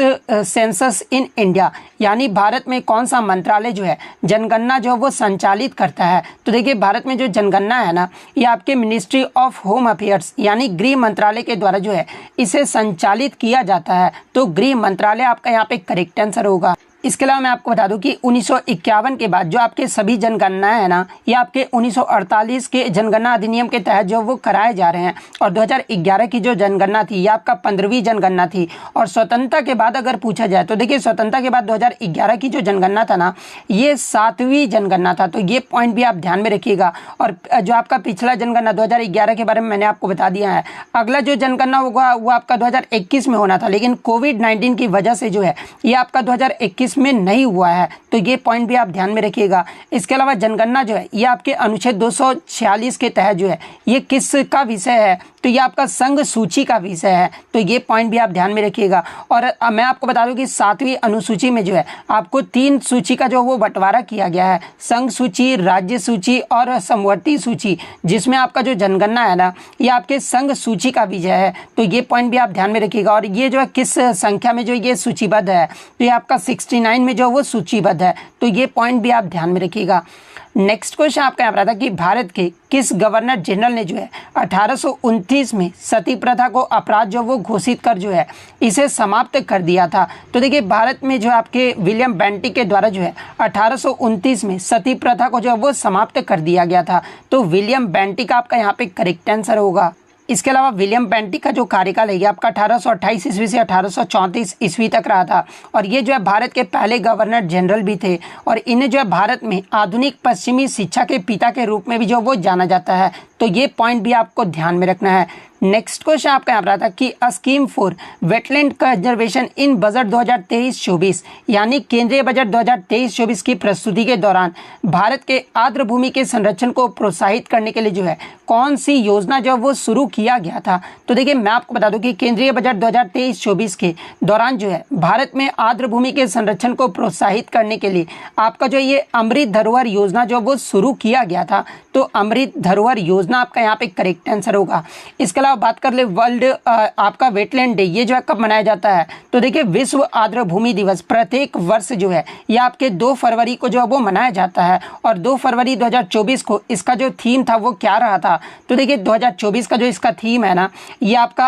census in India, यानी भारत में कौन सा मंत्रालय जो है जनगणना जो वो संचालित करता है। तो देखिए भारत में जो जनगणना है ना, ये आपके मिनिस्ट्री ऑफ होम अफेयर्स यानी गृह मंत्रालय के द्वारा जो है इसे संचालित किया जाता है। तो गृह मंत्रालय आपका यहाँ पे करेक्ट आंसर होगा। इसके अलावा मैं आपको बता दूं कि 1951 के बाद जो आपके सभी जनगणना है ना, ये आपके 1948 के जनगणना अधिनियम के तहत जो वो कराए जा रहे हैं, और 2011 की जो जनगणना थी ये आपका 15वीं जनगणना थी। और स्वतंत्रता के बाद अगर पूछा जाए तो देखिए स्वतंत्रता के बाद 2011 की जो जनगणना था ना, ये 7वीं जनगणना था। तो ये पॉइंट भी आप ध्यान में रखिएगा। और जो आपका पिछला जनगणना 2011 के बारे में मैंने आपको बता दिया है। अगला जो जनगणना होगा वो आपका 2021 में होना था, लेकिन कोविड-19 की वजह से जो है ये आपका 2021 में नहीं हुआ है। तो ये पॉइंट भी आप ध्यान में रखिएगा। इसके अलावा जनगणना जो है ये आपके अनुच्छेद 246 के तहत जो है ये किसका विषय है, तो ये आपका संघ सूची का विषय है। तो ये पॉइंट भी आप ध्यान में रखिएगा। और मैं आपको बता दूं कि 7वीं अनुसूची में जो है आपको 3 सूची का जो वो बंटवारा किया गया है, संघ सूची, राज्य सूची और समवर्ती सूची, जिसमें आपका जो जनगणना है ना ये आपके संघ सूची का विषय है। तो ये पॉइंट भी आप ध्यान में रखिएगा। और ये जो है किस संख्या में जो ये सूचीबद्ध है, तो ये आपका 69 में जो वो सूचीबद्ध है। तो ये पॉइंट भी आप ध्यान में रखिएगा। नेक्स्ट क्वेश्चन आपका यहाँ पर आता है कि भारत के किस गवर्नर जनरल ने जो है 1829 में सती प्रथा को अपराध जो वो घोषित कर जो है इसे समाप्त कर दिया था। तो देखिए भारत में जो आपके विलियम बेंटिक के द्वारा जो है 1829 में सती प्रथा को जो है वो समाप्त कर दिया गया था। तो विलियम बेंटिक आपका यहाँ पे करेक्ट आंसर होगा। इसके अलावा विलियम बेंटिक का जो कार्यकाल है आपका 1828 ईस्वी से 1834 ईस्वी तक रहा था, और ये जो है भारत के पहले गवर्नर जनरल भी थे, और इन्हें जो है भारत में आधुनिक पश्चिमी शिक्षा के पिता के रूप में भी जो वो जाना जाता है। तो ये पॉइंट भी आपको ध्यान में रखना है। नेक्स्ट क्वेश्चन आपका यहाँ पर आता है कि a scheme for wetland conservation in budget 2023-24, यानी केंद्रीय बजट 2023-24 की प्रस्तुति के दौरान भारत के आर्द्र भूमि के संरक्षण को प्रोत्साहित करने के लिए जो है कौन सी योजना जो वो शुरू किया गया था। तो देखिए मैं आपको बता दूं कि केंद्रीय बजट 2023-24 के दौरान जो है भारत में आर्द्र भूमि के संरक्षण को प्रोत्साहित करने के लिए आपका जो ये अमृत धरोहर योजना जो वो शुरू किया गया था। तो अमृत धरोहर योजना कितना आपका यहाँ पे करेक्ट आंसर होगा। इसके अलावा बात कर ले वर्ल्ड आपका वेटलैंड डे, ये जो है कब मनाया जाता है? तो देखिए विश्व आर्द्र भूमि दिवस प्रत्येक वर्ष जो है ये आपके 2 फरवरी को जो है वो मनाया जाता है। और 2 फरवरी 2024 को इसका जो थीम था वो क्या रहा था? तो देखिए 2024 का जो इसका थीम है ना, ये आपका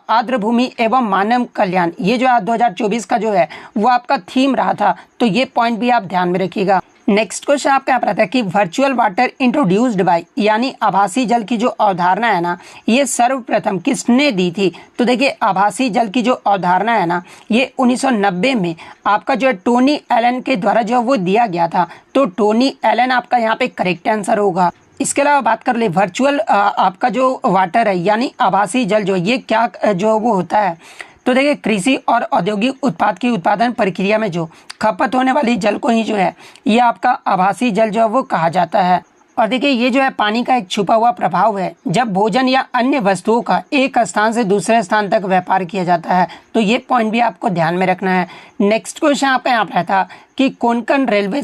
आर्द्र भूमि एवं मानव कल्याण, ये जो 2024 का जो है वो आपका थीम रहा था। तो ये पॉइंट भी आप ध्यान में रखिएगा। नेक्स्ट क्वेश्चन आपका यहाँ पर आता है कि वर्चुअल वाटर इंट्रोड्यूस्ड बाय, यानी आभासी जल की जो अवधारणा है ना, ये सर्वप्रथम किसने दी थी? तो देखिए आभासी जल की जो अवधारणा है ना, ये 1990 में आपका जो है टोनी एलन के द्वारा जो वो दिया गया था। तो टोनी एलन आपका यहाँ पे करेक्ट आंसर होगा। इसके अलावा बात कर ले वर्चुअल आपका जो वाटर है यानी आभासी जल जो ये क्या जो वो होता है? तो देखिए कृषि और औद्योगिक उत्पाद की उत्पादन प्रक्रिया में जो खपत होने वाली जल को ही जो है ये आपका आभासी जल जो है वो कहा जाता है। और देखिए ये जो है पानी का एक छुपा हुआ प्रभाव है जब भोजन या अन्य वस्तुओं का एक स्थान से दूसरे स्थान तक व्यापार किया जाता है। तो ये पॉइंट भी आपको ध्यान में रखना है। नेक्स्ट क्वेश्चन आपका यहाँ पर था कि Konkan railway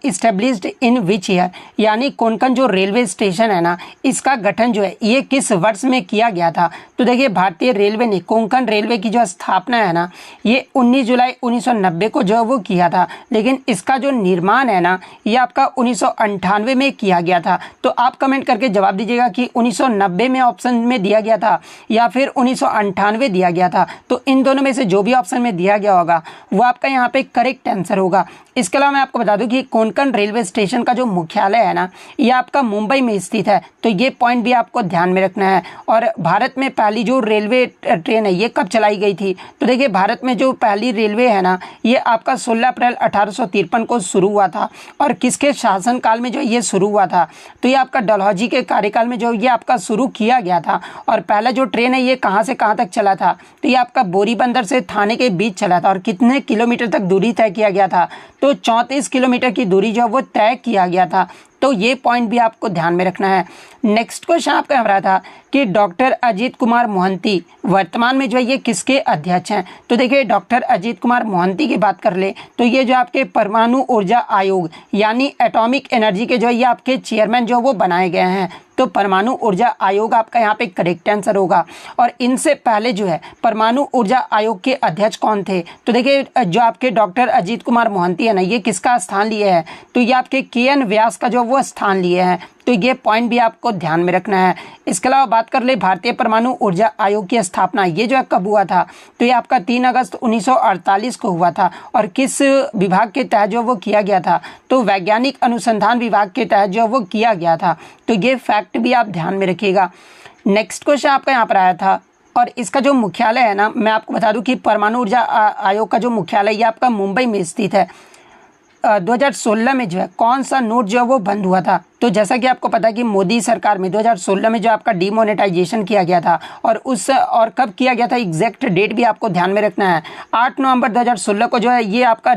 established in which year, यानी कोंकण जो रेलवे स्टेशन है ना, इसका गठन जो है ये किस वर्ष में किया गया था? तो देखिए भारतीय रेलवे ने कोंकण रेलवे की जो स्थापना है ना, ये 19 जुलाई 1990 को जो वो किया था, लेकिन इसका जो निर्माण है ना ये आपका 1998 में किया गया था। तो आप कमेंट करके जवाब दीजिएगा कि 1990 में ऑप्शन में दिया गया था या फिर 1998 दिया गया था। तो इन दोनों में से जो भी ऑप्शन में दिया गया होगा वो आपका यहाँ पे करेक्ट आंसर होगा। इसके अलावा मैं आपको बता दूं कि कोंकण रेलवे स्टेशन का जो मुख्यालय है ना ये आपका मुंबई में स्थित है। तो ये पॉइंट भी आपको ध्यान में रखना है। और भारत में पहली जो रेलवे ट्रेन है ये कब चलाई गई थी? तो देखिए भारत में जो पहली रेलवे है ना ये आपका 16 अप्रैल 1853 को शुरू हुआ था। और किसके शासनकाल में जो ये शुरू हुआ था? तो ये आपका डलहौजी के कार्यकाल में जो ये आपका शुरू किया गया था। और पहला जो ट्रेन है ये कहाँ से कहाँ तक चला था? तो ये आपका बोरी बंदर से थाने के बीच चला था। और कितने किलोमीटर तक दूरी तय किया गया था? तो 34 किलोमीटर की दूरी जो वो तय किया गया था। तो ये पॉइंट भी आपको ध्यान में रखना है। नेक्स्ट क्वेश्चन आपका रहा था कि डॉक्टर अजीत कुमार मोहंती वर्तमान में जो है ये किसके अध्यक्ष हैं? तो देखिए डॉक्टर अजीत कुमार मोहंती की बात कर ले तो ये जो आपके परमाणु ऊर्जा आयोग यानी एटॉमिक एनर्जी के जो है ये आपके चेयरमैन जो वो बनाए गए हैं। तो परमाणु ऊर्जा आयोग आपका यहाँ पे करेक्ट आंसर होगा। और इनसे पहले जो है परमाणु ऊर्जा आयोग के अध्यक्ष कौन थे? तो देखिए जो आपके डॉक्टर अजीत कुमार मोहंती है ना ये किसका स्थान लिए हैं? तो ये आपके के.एन. व्यास का जो वो स्थान लिए हैं। तो ये पॉइंट भी आपको ध्यान में रखना है। इसके अलावा बात कर ले भारतीय परमाणु ऊर्जा आयोग की स्थापना ये जो है कब हुआ था? तो ये आपका 3 अगस्त 1948 को हुआ था। और किस विभाग के तहत जो वो किया गया था? तो वैज्ञानिक अनुसंधान विभाग के तहत जो वो किया गया था। तो ये फैक्ट भी आप ध्यान में रखिएगा। नेक्स्ट क्वेश्चन आपका यहाँ पर आया था और इसका जो मुख्यालय है ना मैं आपको बता दूं कि परमाणु ऊर्जा आयोग का जो मुख्यालय ये आपका मुंबई में स्थित है। 2016 में जो है कौन सा नोट जो है वो बंद हुआ था? तो जैसा कि आपको पता है कि मोदी सरकार में 2016 में जो आपका डीमोनेटाइजेशन किया गया था और कब किया गया था एग्जैक्ट डेट भी आपको ध्यान में रखना है। 8 नवंबर 2016 को जो है ये आपका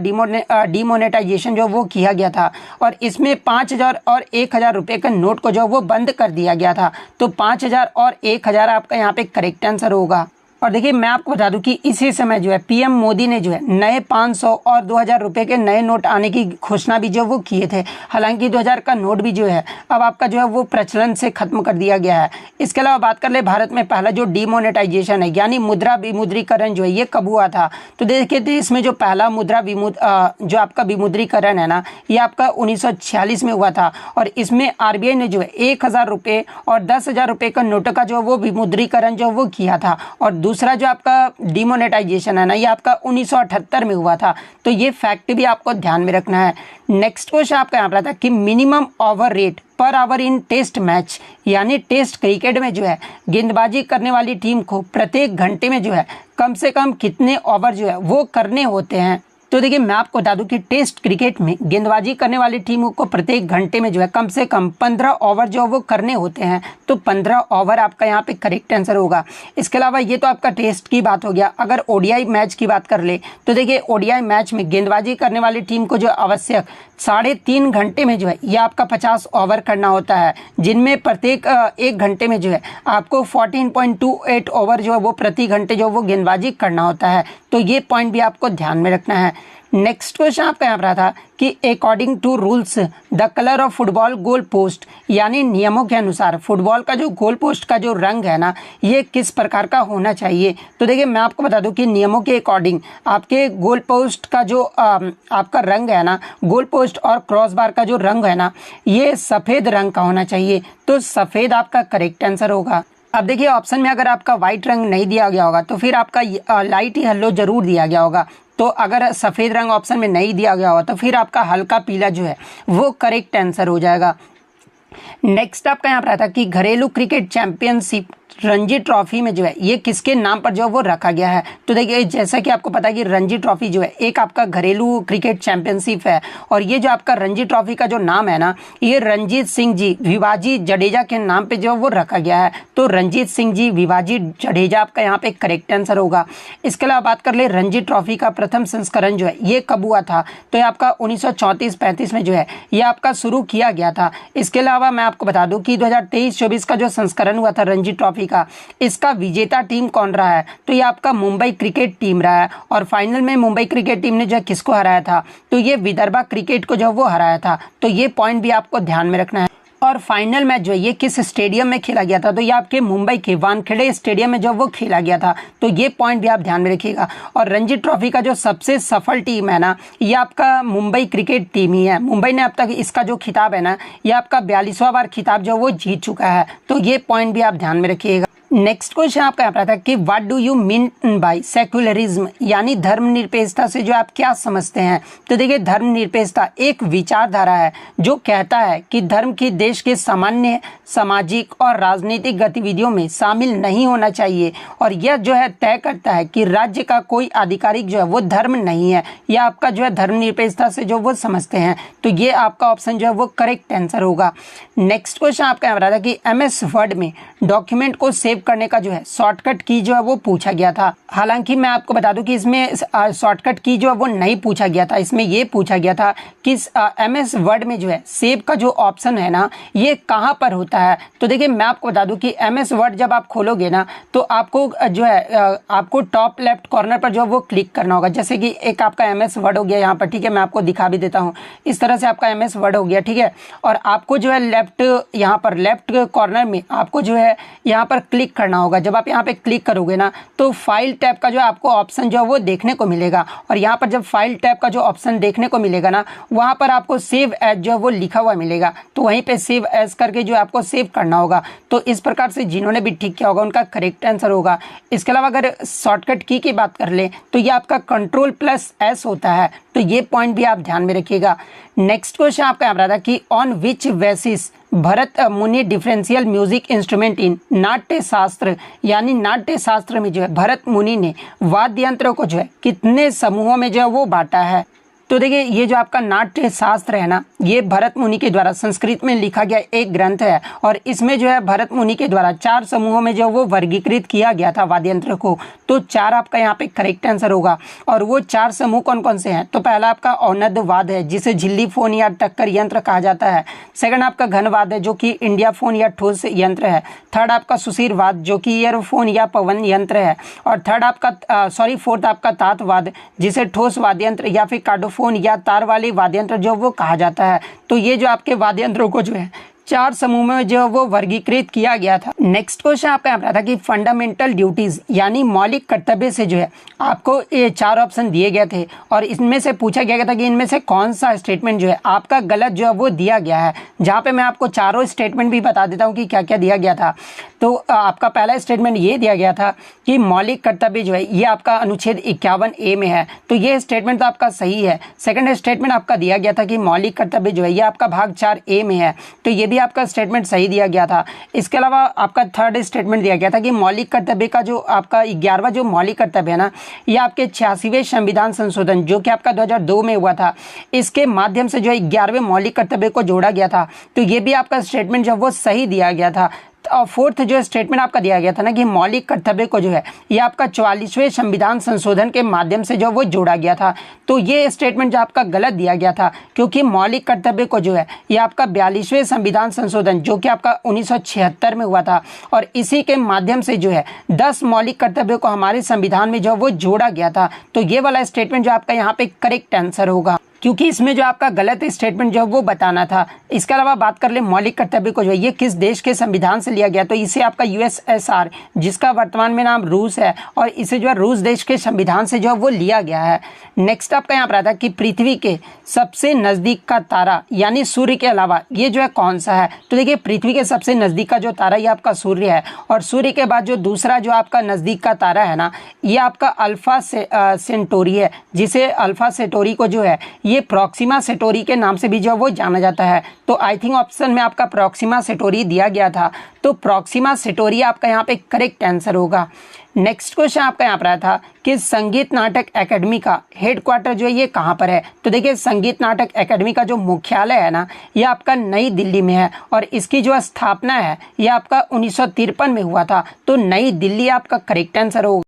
डीमोनेटाइजेशन जो वो किया गया था। और इसमें 5000 और 1000 रुपये का नोट को जो वो बंद कर दिया गया था। तो 5000 और 1000 आपका यहाँ पे करेक्ट आंसर होगा। और देखिए मैं आपको बता दूं कि इसी समय जो है पीएम मोदी ने जो है नए 500 और 2000 रुपये के नए नोट आने की घोषणा भी जो वो किए थे। हालांकि 2000 का नोट भी जो है अब आपका जो है वो प्रचलन से खत्म कर दिया गया है। इसके अलावा बात कर ले भारत में पहला जो डीमोनेटाइजेशन है यानी मुद्रा विमुद्रीकरण जो है ये कब हुआ था? तो देखिए देश में जो पहला जो आपका विमुद्रीकरण है ना ये आपका 1946 में हुआ था। और इसमें आरबीआई ने जो है 1000 रुपये और 10,000 रुपये का नोटों का जो वो विमुद्रीकरण जो वो किया था। और दूसरा जो आपका डीमोनेटाइजेशन है ना ये आपका 1978 में हुआ था। तो ये फैक्ट भी आपको ध्यान में रखना है। नेक्स्ट क्वेश्चन आपका यहाँ पर था कि minimum over rate per hour in test match यानी टेस्ट क्रिकेट में जो है गेंदबाजी करने वाली टीम को प्रत्येक घंटे में जो है कम से कम कितने ओवर जो है वो करने होते हैं? तो देखिए मैं आपको बता दूं कि टेस्ट क्रिकेट में गेंदबाजी करने वाली टीमों को प्रत्येक घंटे में जो है कम से कम 15 ओवर जो वो करने होते हैं। तो 15 ओवर आपका यहाँ पे करेक्ट आंसर होगा। इसके अलावा ये तो आपका टेस्ट की बात हो गया। अगर ओडीआई मैच की बात कर ले तो देखिए ओडीआई मैच में गेंदबाजी करने वाली टीम को जो आवश्यक 3.5 घंटे में जो है ये आपका 50 ओवर करना होता है, जिनमें प्रत्येक 1 घंटे में जो है आपको 14.28 ओवर जो है वो प्रति घंटे जो वो गेंदबाजी करना होता है। तो ये पॉइंट भी आपको ध्यान में रखना है। नेक्स्ट क्वेश्चन आपका यहाँ पर रहा था कि according to rules the colour of football goal post, यानी नियमों के अनुसार फुटबॉल का जो गोल पोस्ट का जो रंग है ना, ये किस प्रकार का होना चाहिए। तो देखिए मैं आपको बता दूं कि नियमों के अकॉर्डिंग आपके गोल पोस्ट का जो आपका रंग है ना, गोल पोस्ट और क्रॉस बार का जो रंग है ना, ये सफ़ेद रंग का होना चाहिए। तो सफ़ेद आपका करेक्ट आंसर होगा। अब देखिए ऑप्शन में अगर आपका वाइट रंग नहीं दिया गया होगा तो फिर आपका लाइट येलो जरूर दिया गया होगा। तो अगर सफ़ेद रंग ऑप्शन में नहीं दिया गया होगा तो फिर आपका हल्का पीला जो है वो करेक्ट आंसर हो जाएगा। नेक्स्ट आपका यहाँ पर आता है कि घरेलू क्रिकेट चैंपियनशिप रणजी ट्रॉफी में जो है ये किसके नाम पर जो है वो रखा गया है। तो देखिए जैसा कि आपको पता है कि रणजी ट्रॉफी जो है एक आपका घरेलू क्रिकेट चैंपियनशिप है, और ये जो आपका रणजी ट्रॉफी का जो नाम है ना, ये रणजीत सिंह जी भिवाजी जडेजा के नाम पे जो है वो रखा गया है। तो रणजीत सिंह जी भिवाजी जडेजा आपका यहाँ पे करेक्ट आंसर होगा। इसके अलावा बात कर ले रणजी ट्रॉफी का प्रथम संस्करण जो है ये कब हुआ था, तो ये आपका 1934-35 में जो है ये आपका शुरू किया गया था। इसके अलावा मैं आपको बता दूं कि 2023-24 का जो संस्करण हुआ था रणजी ट्रॉफी का, इसका विजेता टीम कौन रहा है, तो ये आपका मुंबई क्रिकेट टीम रहा है। और फाइनल में मुंबई क्रिकेट टीम ने जो किसको हराया था, तो ये विदर्भा क्रिकेट को जो वो हराया था। तो ये पॉइंट भी आपको ध्यान में रखना है। और फाइनल मैच जो है ये किस स्टेडियम में खेला गया था, तो ये आपके मुंबई के वानखेड़े स्टेडियम में जो वो खेला गया था। तो ये पॉइंट भी आप ध्यान में रखिएगा। और रणजी ट्रॉफी का जो सबसे सफल टीम है ना, ये आपका मुंबई क्रिकेट टीम ही है। मुंबई ने अब तक इसका जो खिताब है ना, ये आपका 42वां बार खिताब जो वो जीत चुका है। तो ये पॉइंट भी आप ध्यान में रखिएगा। नेक्स्ट क्वेश्चन आपका यहाँ पर आता है कि what do you mean by secularism, यानी धर्मनिरपेक्षता से जो आप क्या समझते हैं। तो देखिए धर्मनिरपेक्षता एक विचारधारा है जो कहता है कि धर्म की देश के सामान्य सामाजिक और राजनीतिक गतिविधियों में शामिल नहीं होना चाहिए, और यह जो है तय करता है कि राज्य का कोई आधिकारिक जो है वो धर्म नहीं है। यह आपका जो है धर्मनिरपेक्षता से जो वो समझते हैं। तो ये आपका ऑप्शन जो है वो करेक्ट आंसर होगा। नेक्स्ट क्वेश्चन आपका यहाँ पर आता है कि MS वर्ड में डॉक्यूमेंट को सेव करने का जो है शॉर्टकट की जो है वो पूछा गया था। हालांकि मैं आपको बता दूं कि इसमें शॉर्टकट की जो है वो नहीं पूछा गया था। इसमें ये पूछा गया था कि MS वर्ड में जो है सेव का जो ऑप्शन है ना, ये कहां पर होता है। तो देखिए मैं आपको बता दूं कि MS वर्ड जब आप खोलोगे ना, तो आपको जो है आपको टॉप लेफ्ट कॉर्नर पर जो है वो क्लिक करना होगा। जैसे कि एक आपका MS वर्ड हो गया यहाँ पर, ठीक है, मैं आपको दिखा भी देता हूँ। इस तरह से आपका MS वर्ड हो गया, ठीक है। और आपको जो है लेफ्ट यहाँ पर लेफ्ट कॉर्नर में आपको जो है यहाँ पर क्लिक करना होगा। जब आप यहाँ पे क्लिक करोगे ना, तो फाइल टैब का जो आपको ऑप्शन जो है वो देखने को मिलेगा। और यहाँ पर जब फाइल टैब का जो ऑप्शन देखने को मिलेगा ना, वहाँ पर आपको सेव एज जो है वो लिखा हुआ मिलेगा। तो वहीं पे सेव एज करके जो आपको सेव करना होगा। तो इस प्रकार से जिन्होंने भी ठीक किया होगा उनका करेक्ट आंसर होगा। इसके अलावा अगर शॉर्टकट की बात कर ले तो ये आपका Ctrl+S होता है। तो ये पॉइंट भी आप ध्यान में रखिएगा। नेक्स्ट क्वेश्चन आपका यहाँ पर था कि ऑन विच बेसिस भरत मुनि डिफरेंशियल म्यूजिक इंस्ट्रूमेंट इन नाट्य शास्त्र, यानी नाट्य शास्त्र में जो है भरत मुनि ने वाद्य यंत्रों को जो है कितने समूहों में जो है वो बांटा है। तो देखिए ये जो आपका नाट्य शास्त्र है ना, ये भरत मुनि के द्वारा संस्कृत में लिखा गया एक ग्रंथ है। और इसमें जो है भरत मुनि के द्वारा 4 समूहों में जो वो वर्गीकृत किया गया था वाद्य यंत्र को। तो 4 आपका यहाँ पे करेक्ट आंसर होगा। और वो 4 समूह कौन कौन से हैं, तो पहला आपका औनद वाद्य है जिसे झिल्ली फोन या टक्कर यंत्र कहा जाता है। सेकंड आपका घन वाद्य है जो कि इंडिया फोन या ठोस यंत्र है। थर्ड आपका सुशीर वाद्य जो कि ईयरफोन या पवन यंत्र है। और फोर्थ आपका तात वाद्य जिसे ठोस वाद्य यंत्र या फिर कार्डोफोन या तार वाले वाद्य यंत्र जो वो कहा जाता है। तो ये जो आपके वाद्य यंत्रों को जो है 4 समूह में जो वो वर्गीकृत किया गया था। नेक्स्ट क्वेश्चन आपका यहाँ पर था कि फंडामेंटल ड्यूटीज यानी मौलिक कर्तव्य से जो है आपको ये 4 ऑप्शन दिए गए थे। और इसमें से पूछा गया था कि इनमें से कौन सा स्टेटमेंट जो है आपका गलत जो है वो दिया गया है। जहाँ पे मैं आपको चारों स्टेटमेंट भी बता देता हूँ कि क्या क्या दिया गया था। तो आपका पहला स्टेटमेंट ये दिया गया था कि मौलिक कर्तव्य जो है ये आपका अनुच्छेद 51A में है। तो ये स्टेटमेंट तो आपका सही है। सेकंड स्टेटमेंट आपका दिया गया था कि मौलिक कर्तव्य जो है ये आपका भाग 4A में है। तो ये भी आपका स्टेटमेंट सही दिया गया था। इसके अलावा आपका थर्ड स्टेटमेंट दिया गया था कि मौलिक कर्तव्य का जो आपका 11वां जो मौलिक कर्तव्य है ना, ये आपके 86वें संविधान संशोधन जो कि आपका 2002 में हुआ था, इसके माध्यम से जो 11वें मौलिक कर्तव्य को जोड़ा गया था। तो ये भी आपका स्टेटमेंट जो वो सही दिया गया था। और फोर्थ जो स्टेटमेंट आपका दिया गया था ना कि मौलिक कर्तव्य को जो है ये आपका 44वें संविधान संशोधन के माध्यम से जो वो जोड़ा गया था। तो ये स्टेटमेंट जो आपका गलत दिया गया था, क्योंकि मौलिक कर्तव्य को जो है ये आपका 42वें संविधान संशोधन जो कि आपका 1976 में हुआ था, और इसी के माध्यम से जो है 10 मौलिक कर्तव्यों को हमारे संविधान में जो वो जोड़ा गया था। तो ये वाला स्टेटमेंट जो आपका यहाँ पे करेक्ट आंसर होगा, क्योंकि इसमें जो आपका गलत स्टेटमेंट जो वो बताना था। इसके अलावा बात कर ले मौलिक कर्तव्य को जो है ये किस देश के संविधान से लिया गया, तो इसे आपका यूएसएसआर, जिसका वर्तमान में नाम रूस है, और इसे जो है रूस देश के संविधान से जो है वो लिया गया है। नेक्स्ट आपका यहाँ पर आता है कि पृथ्वी के सबसे नज़दीक का तारा यानी सूर्य के अलावा ये जो है कौन सा है। तो देखिए पृथ्वी के सबसे नज़दीक का जो तारा ये आपका सूर्य है, और सूर्य के बाद जो दूसरा जो आपका नज़दीक का तारा है ना ये आपका अल्फा सेंटोरी है, जिसे अल्फा सेंटोरी को जो है ये प्रॉक्सिमा सेंटोरी के नाम से भी जो वो जाना जाता है। तो आई थिंक ऑप्शन में आपका प्रॉक्सिमा सेंटोरी दिया गया था, तो प्रॉक्सिमा सेंटोरी आपका यहाँ पे करेक्ट आंसर होगा। नेक्स्ट क्वेश्चन आपका यहाँ पर आया था कि संगीत नाटक एकेडमी का हेडक्वार्टर जो है ये कहाँ पर है। तो देखिए संगीत नाटक एकेडमी का जो मुख्यालय है ना ये आपका नई दिल्ली में है, और इसकी जो स्थापना है ये आपका 1953 में हुआ था। तो नई दिल्ली आपका करेक्ट आंसर होगा।